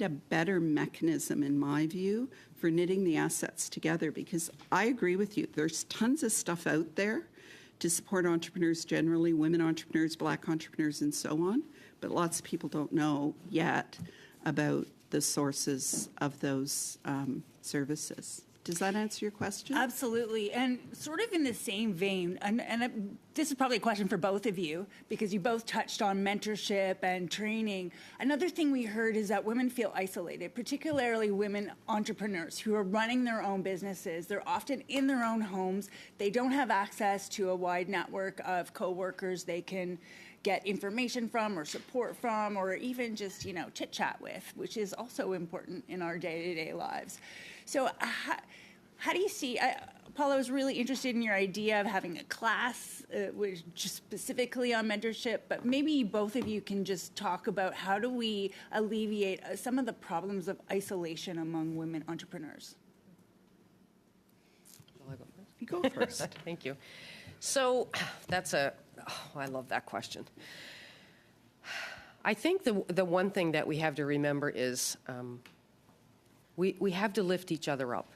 Speaker 12: a better mechanism, in my view, for knitting the assets together, because I agree with you. There's tons of stuff out there to support entrepreneurs generally, women entrepreneurs, Black entrepreneurs, and so on, but lots of people don't know yet about the sources of those services. Does that answer your question?
Speaker 16: Absolutely. And sort of in the same vein, and this is probably a question for both of you, because you both touched on mentorship and training. Another thing we heard is that women feel isolated, particularly women entrepreneurs who are running their own businesses. They're often in their own homes. They don't have access to a wide network of coworkers they can get information from or support from, or even just, chit chat with, which is also important in our day-to-day lives. So how do you see, Paula, I was really interested in your idea of having a class which just specifically on mentorship, but maybe both of you can just talk about how do we alleviate some of the problems of isolation among women entrepreneurs?
Speaker 13: Shall I go first?
Speaker 12: You go first.
Speaker 13: Thank you. So I love that question. I think the one thing that we have to remember is we have to lift each other up.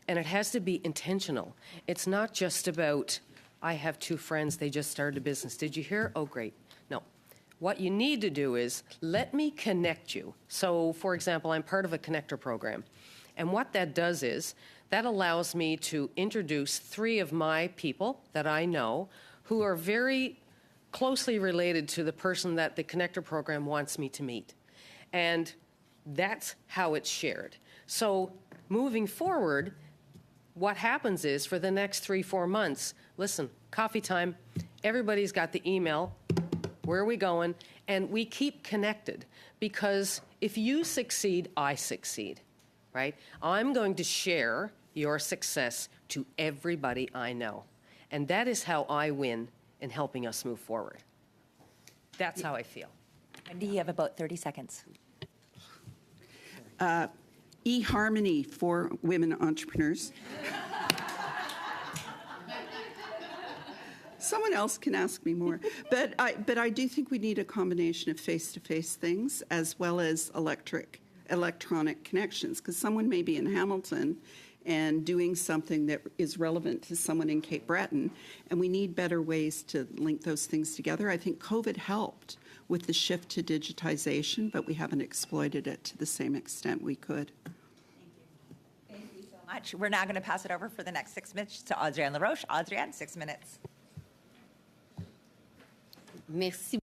Speaker 13: And it has to be intentional. It's not just about, I have two friends, they just started a business. Did you hear? Oh, great. No. What you need to do is let me connect you. So, for example, I'm part of a connector program. And what that does is that allows me to introduce 3 of my people that I know who are very closely related to the person that the connector program wants me to meet. And that's how it's shared. So moving forward, what happens is for the next 3-4 months, listen, coffee time, everybody's got the email, where are we going? And we keep connected because if you succeed, I succeed, right? I'm going to share your success to everybody I know. And that is how I win in helping us move forward. That's how I feel.
Speaker 1: Wendy, you have about 30 seconds.
Speaker 12: eHarmony for women entrepreneurs. Someone else can ask me more. But I do think we need a combination of face-to-face things as well as electronic connections, because someone may be in Hamilton and doing something that is relevant to someone in Cape Breton, and we need better ways to link those things together. I think COVID helped with the shift to digitization, but we haven't exploited it to the same extent we could.
Speaker 1: Thank you so much. We're now going to pass it over for the next 6 minutes to Adrienne LaRoche. Adrienne, 6 minutes.
Speaker 8: Merci.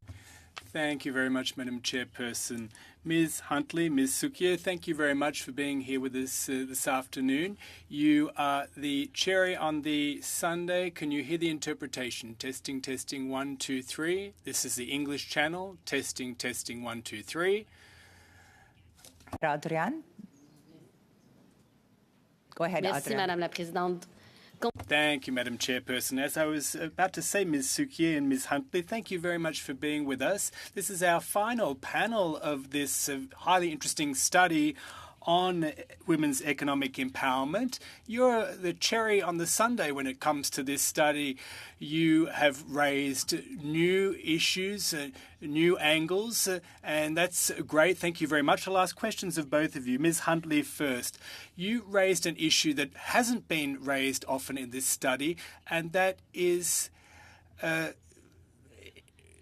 Speaker 9: Thank you very much, Madam Chairperson. Ms. Huntley, Ms. Sukiya, thank you very much for being here with us this afternoon. You are the cherry on the Sunday. Can you hear the interpretation? Testing, testing, 1, 2, 3. This is the English channel. Testing, testing, 1, 2, 3.
Speaker 1: Adrienne? Go ahead,
Speaker 8: Merci,
Speaker 1: Adrienne.
Speaker 8: Madame la Présidente.
Speaker 9: Thank you, Madam Chairperson. As I was about to say, Ms. Sukiya and Ms. Huntley, thank you very much for being with us. This is our final panel of this highly interesting study on women's economic empowerment. You're the cherry on the sundae when it comes to this study. You have raised new issues, new angles, and that's great. Thank you very much. I'll ask questions of both of you. Ms. Huntley first. You raised an issue that hasn't been raised often in this study, and that is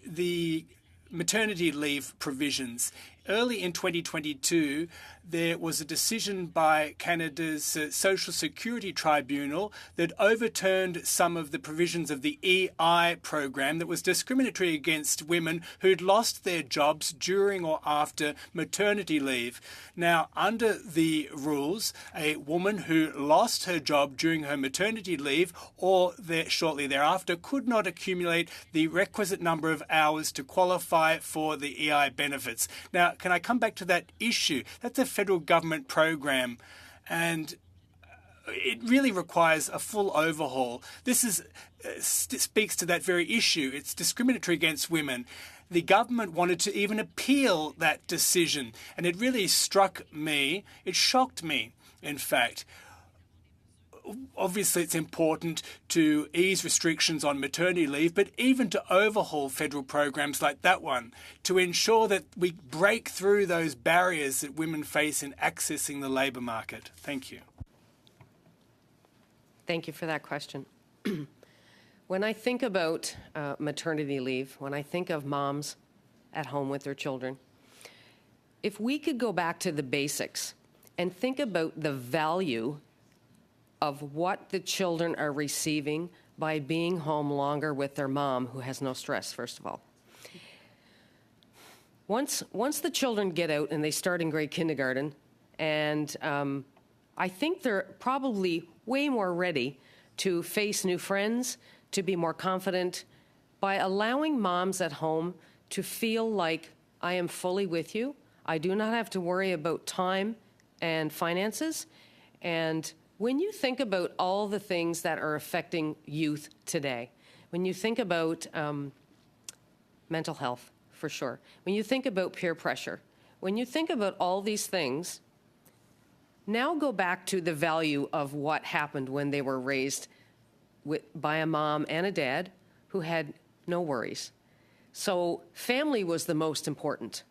Speaker 9: the maternity leave provisions. Early in 2022, there was a decision by Canada's Social Security Tribunal that overturned some of the provisions of the EI program that was discriminatory against women who'd lost their jobs during or after maternity leave. Now, under the rules, a woman who lost her job during her maternity leave or shortly thereafter could not accumulate the requisite number of hours to qualify for the EI benefits. Now, can I come back to that issue? That's a federal government program, and it really requires a full overhaul. This speaks to that very issue. It's discriminatory against women. The government wanted to even appeal that decision, and it really struck me. It shocked me, in fact. Obviously, it's important to ease restrictions on maternity leave, but even to overhaul federal programs like that one to ensure that we break through those barriers that women face in accessing the labour market. Thank you.
Speaker 13: Thank you for that question. When I think about maternity leave, when I think of moms at home with their children, if we could go back to the basics and think about the value of what the children are receiving by being home longer with their mom who has no stress, first of all. Once the children get out and they start in grade kindergarten, and I think they're probably way more ready to face new friends, to be more confident, by allowing moms at home to feel like I am fully with you. I do not have to worry about time and finances, and When you think about all the things that are affecting youth today, when you think about mental health, for sure, when you think about peer pressure, when you think about all these things, now go back to the value of what happened when they were raised by a mom and a dad who had no worries. So family was the most important.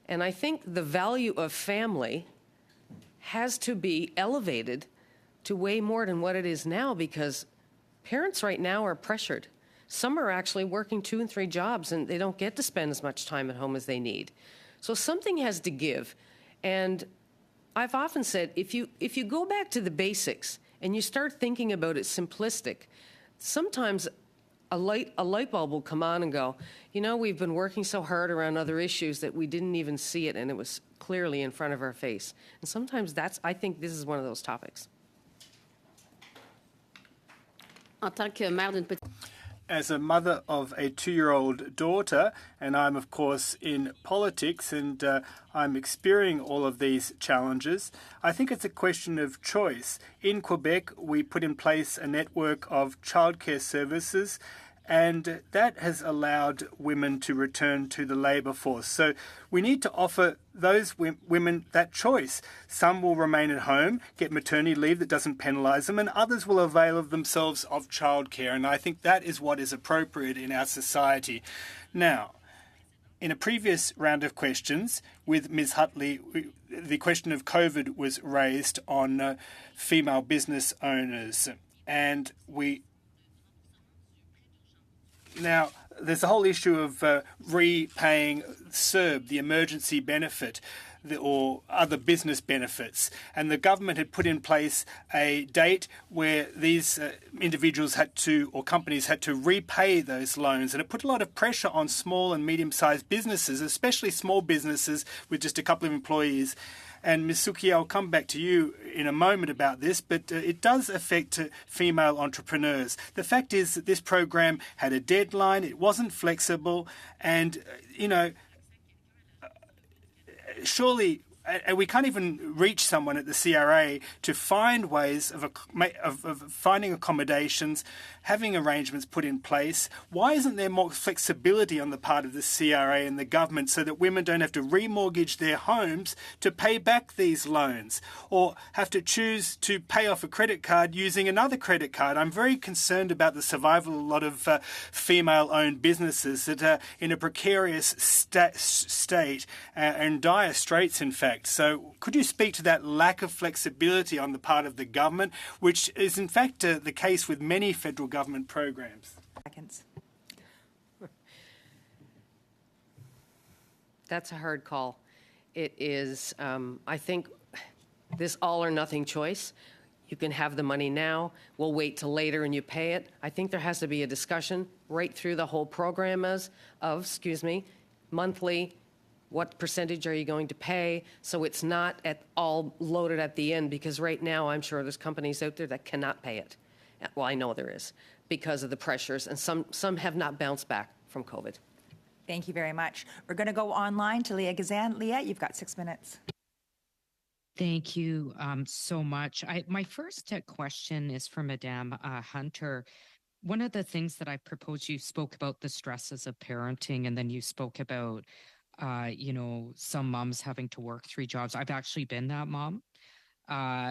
Speaker 13: And I think the value of family has to be elevated to way more than what it is now, because parents right now are pressured. Some are actually working 2 and 3 jobs, and they don't get to spend as much time at home as they need. So something has to give. And I've often said, if you go back to the basics and you start thinking about it simplistic, sometimes a light bulb will come on and go, you know, we've been working so hard around other issues that we didn't even see it, and it was clearly in front of our face. And sometimes I think this is one of those topics.
Speaker 15: En tant que mère d'une petite...
Speaker 9: As a mother of a 2-year-old daughter, and I'm of course in politics, and I'm experiencing all of these challenges, I think it's a question of choice. In Quebec, we put in place a network of childcare services, and that has allowed women to return to the labour force. So we need to offer those women that choice. Some will remain at home, get maternity leave that doesn't penalise them, and others will avail of themselves of childcare. And I think that is what is appropriate in our society. Now, in a previous round of questions with Ms. Hutley, the question of COVID was raised on female business owners. And now, there's the whole issue of repaying CERB, the emergency benefit, or other business benefits. And the government had put in place a date where these individuals had to, or companies had to repay those loans. And it put a lot of pressure on small and medium-sized businesses, especially small businesses with just a couple of employees. And Ms. Suki, I'll come back to you in a moment about this, but it does affect female entrepreneurs. The fact is that this program had a deadline, it wasn't flexible, and, surely, and we can't even reach someone at the CRA to find ways of finding accommodations, having arrangements put in place. Why isn't there more flexibility on the part of the CRA and the government so that women don't have to remortgage their homes to pay back these loans, or have to choose to pay off a credit card using another credit card? I'm very concerned about the survival of a lot of female-owned businesses that are in a precarious state and dire straits, in fact. So could you speak to that lack of flexibility on the part of the government, which is in fact the case with many federal government programs?
Speaker 1: Seconds.
Speaker 13: That's a hard call. It is, I think, this all or nothing choice. You can have the money now, we'll wait till later and you pay it. I think there has to be a discussion right through the whole program monthly. What percentage are you going to pay? So it's not all loaded at the end, because right now I'm sure there's companies out there that cannot pay it. Well, I know there is, because of the pressures, and some have not bounced back from COVID.
Speaker 1: Thank you very much. We're going to go online to Leah Gazan. Leah, you've got 6 minutes.
Speaker 10: Thank you so much. My first question is for Madame Hunter. One of the things that I propose, you spoke about the stresses of parenting, and then you spoke about some moms having to work 3 jobs. I've actually been that mom.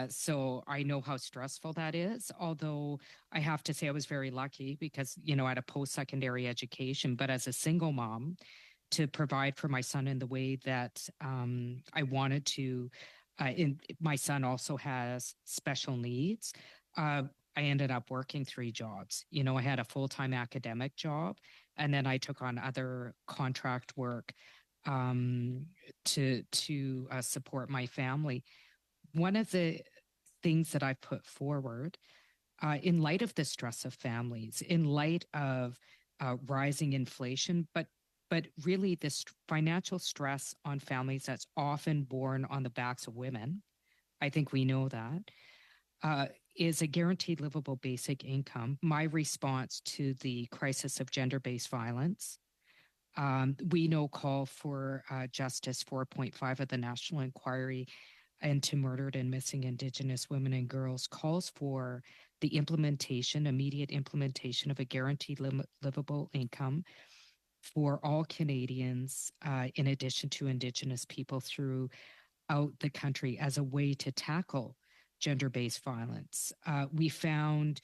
Speaker 10: So I know how stressful that is. Although I have to say I was very lucky because, I had a post-secondary education, but as a single mom, to provide for my son in the way that I wanted to, my son also has special needs. I ended up working 3 jobs. I had a full-time academic job, and then I took on other contract work to support my family. One of the things that I put forward, in light of the stress of families, in light of rising inflation, but really this financial stress on families that's often borne on the backs of women, I think we know that, is a guaranteed livable basic income. My response to the crisis of gender-based violence. We know call for Justice 4.5 of the National Inquiry End to Murdered and Missing Indigenous Women and Girls calls for the immediate implementation of a guaranteed livable income for all Canadians, in addition to Indigenous people throughout the country, as a way to tackle gender-based violence. We found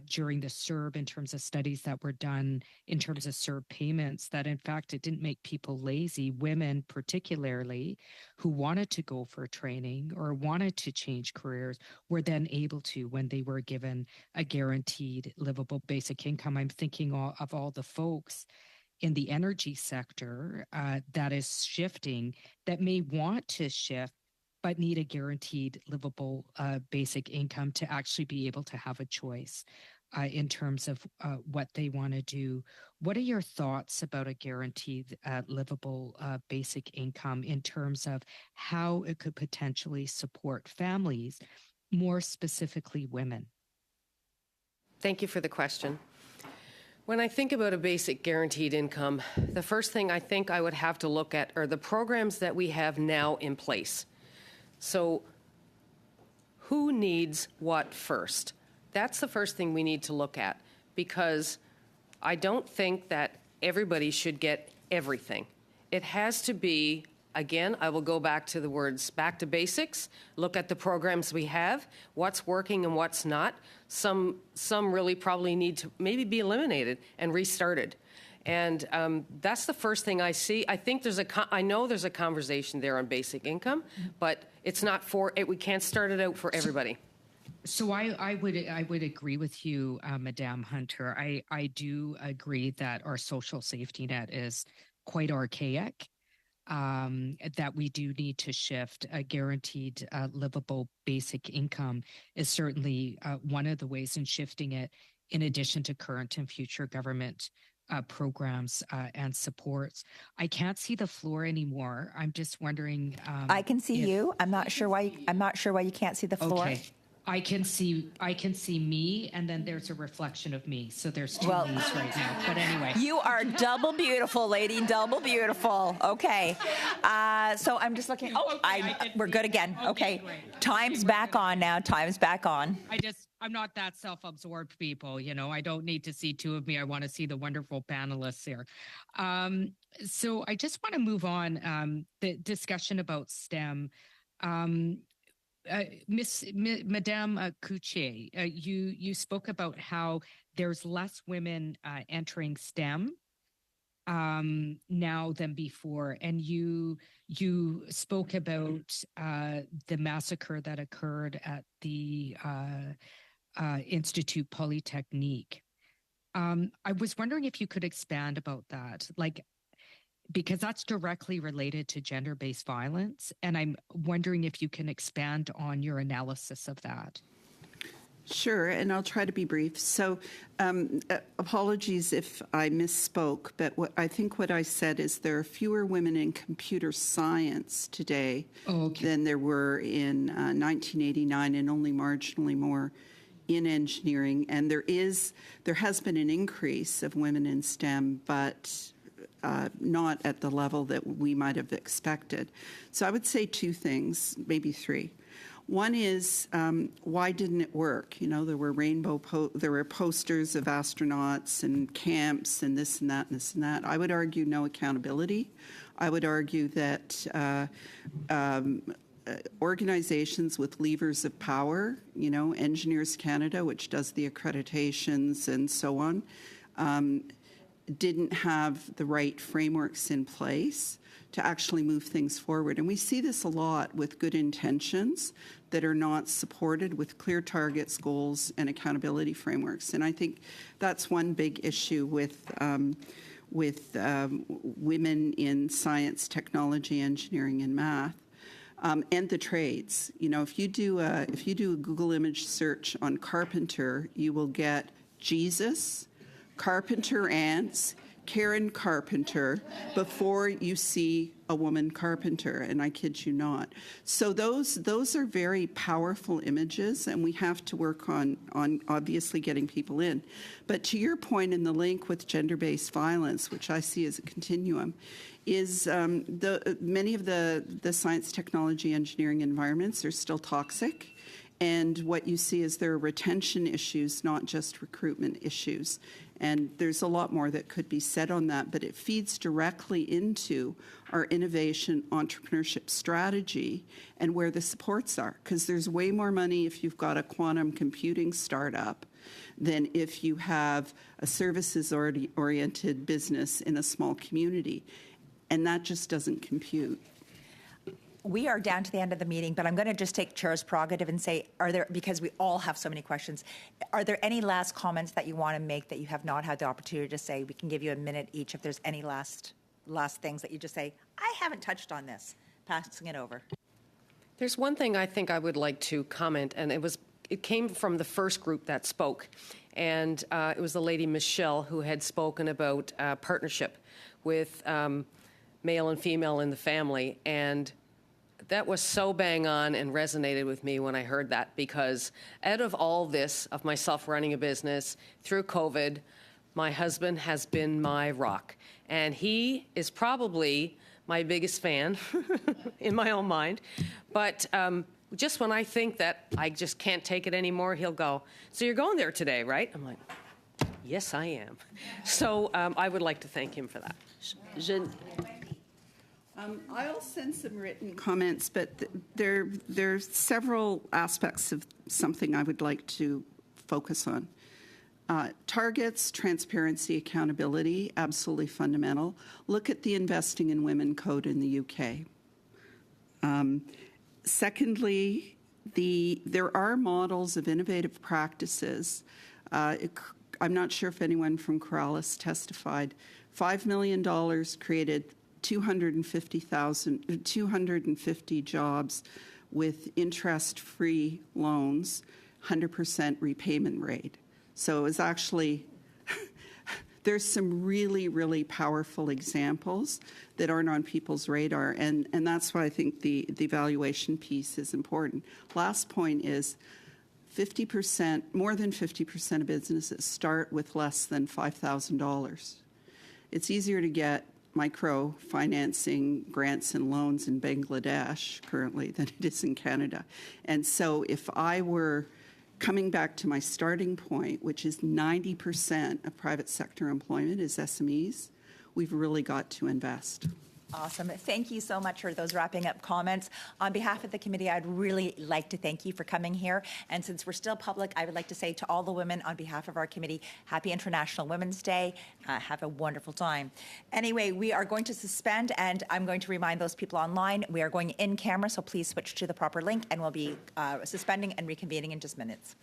Speaker 10: during the CERB, in terms of studies that were done in terms of CERB payments, that in fact it didn't make people lazy. Women particularly who wanted to go for training or wanted to change careers were then able to when they were given a guaranteed livable basic income. I'm thinking of all the folks in the energy sector that is shifting, that may want to shift but need a guaranteed livable basic income to actually be able to have a choice in terms of what they want to do. What are your thoughts about a guaranteed livable basic income in terms of how it could potentially support families, more specifically women?
Speaker 13: Thank you for the question. When I think about a basic guaranteed income, the first thing I think I would have to look at are the programs that we have now in place. So who needs what first? That's the first thing we need to look at, because I don't think that everybody should get everything. It has to be, again, I will go back to the words, back to basics, look at the programs we have, what's working and what's not. Some really probably need to maybe be eliminated and restarted. And that's the first thing I see. I think I know there's a conversation there on basic income, but it's not we can't start it out for everybody.
Speaker 10: So I would agree with you, Madame Hunter. I do agree that our social safety net is quite archaic, that we do need to shift. A guaranteed livable basic income is certainly one of the ways in shifting it, in addition to current and future government programs and supports. I can't see the floor anymore. I'm just wondering.
Speaker 1: I can see you. I'm not sure why you can't see the floor.
Speaker 10: Okay. I can see me, and then there's a reflection of me. So there's two me's right now. But anyway.
Speaker 1: You are double beautiful, lady. Double beautiful. Okay. So I'm just looking. We're good again. Okay. Time's back on now. Time's back on.
Speaker 10: I'm not that self-absorbed, people. You know, I don't need to see two of me. I want to see the wonderful panelists here. So I just want to move on. The discussion about STEM. Madame Couchier, you spoke about how there's less women entering STEM now than before, and you spoke about the massacre that occurred at the Institut Polytechnique. I was wondering if you could expand about that, because that's directly related to gender-based violence, and I'm wondering if you can expand on your analysis of that.
Speaker 12: Sure, and I'll try to be brief. So apologies if I misspoke, but what I said is there are fewer women in computer science today than there were in 1989, and only marginally more in engineering. And there has been an increase of women in STEM, but not at the level that we might have expected. So I would say two things, maybe three. One is, why didn't it work? You know, there were there were posters of astronauts and camps and this and that and this and that. I would argue no accountability. I would argue that organizations with levers of power, you know, Engineers Canada, which does the accreditations and so on, didn't have the right frameworks in place to actually move things forward. And we see this a lot with good intentions that are not supported with clear targets, goals, and accountability frameworks. And I think that's one big issue with women in science, technology, engineering, and math. And the trades. You know, if you do a Google image search on carpenter, you will get Jesus, carpenter ants, Karen Carpenter before you see a woman carpenter, and I kid you not. So those are very powerful images, and we have to work on obviously getting people in. But to your point in the link with gender-based violence, which I see as a continuum, is many of the science, technology, engineering environments are still toxic. And what you see is there are retention issues, not just recruitment issues. And there's a lot more that could be said on that, but it feeds directly into our innovation entrepreneurship strategy and where the supports are. Because there's way more money if you've got a quantum computing startup than if you have a services-oriented business in a small community. And that just doesn't compute.
Speaker 1: We are down to the end of the meeting, but I'm going to just take Chair's prerogative and say, because we all have so many questions, are there any last comments that you want to make that you have not had the opportunity to say? We can give you a minute each if there's any last things that you just say, I haven't touched on this. Passing it over.
Speaker 13: There's one thing I think I would like to comment, and it came from the first group that spoke, and it was the lady Michelle who had spoken about partnership with male and female in the family, and that was so bang on and resonated with me when I heard that, because out of all this, of myself running a business through COVID, my husband has been my rock. And he is probably my biggest fan in my own mind. But just when I think that I just can't take it anymore, he'll go, so you're going there today, right? I'm like, yes, I am. So I would like to thank him for that.
Speaker 12: I'll send some written comments, but there's several aspects of something I would like to focus on. Targets, transparency, accountability, absolutely fundamental. Look at the Investing in Women Code in the UK. Secondly, there are models of innovative practices. I'm not sure if anyone from Corrales testified. $5 million created 250 jobs with interest-free loans, 100% repayment rate. So it was actually, there's some really, really powerful examples that aren't on people's radar, and that's why I think the valuation piece is important. Last point is 50%, more than 50% of businesses start with less than $5,000. It's easier to get microfinancing grants and loans in Bangladesh currently than it is in Canada. And so if I were coming back to my starting point, which is 90% of private sector employment is SMEs, we've really got to invest.
Speaker 1: Awesome. Thank you so much for those wrapping up comments. On behalf of the committee, I'd really like to thank you for coming here. And since we're still public, I would like to say to all the women on behalf of our committee, Happy International Women's Day. Have a wonderful time. Anyway, we are going to suspend, and I'm going to remind those people online, we are going in camera, so please switch to the proper link, and we'll be suspending and reconvening in just minutes.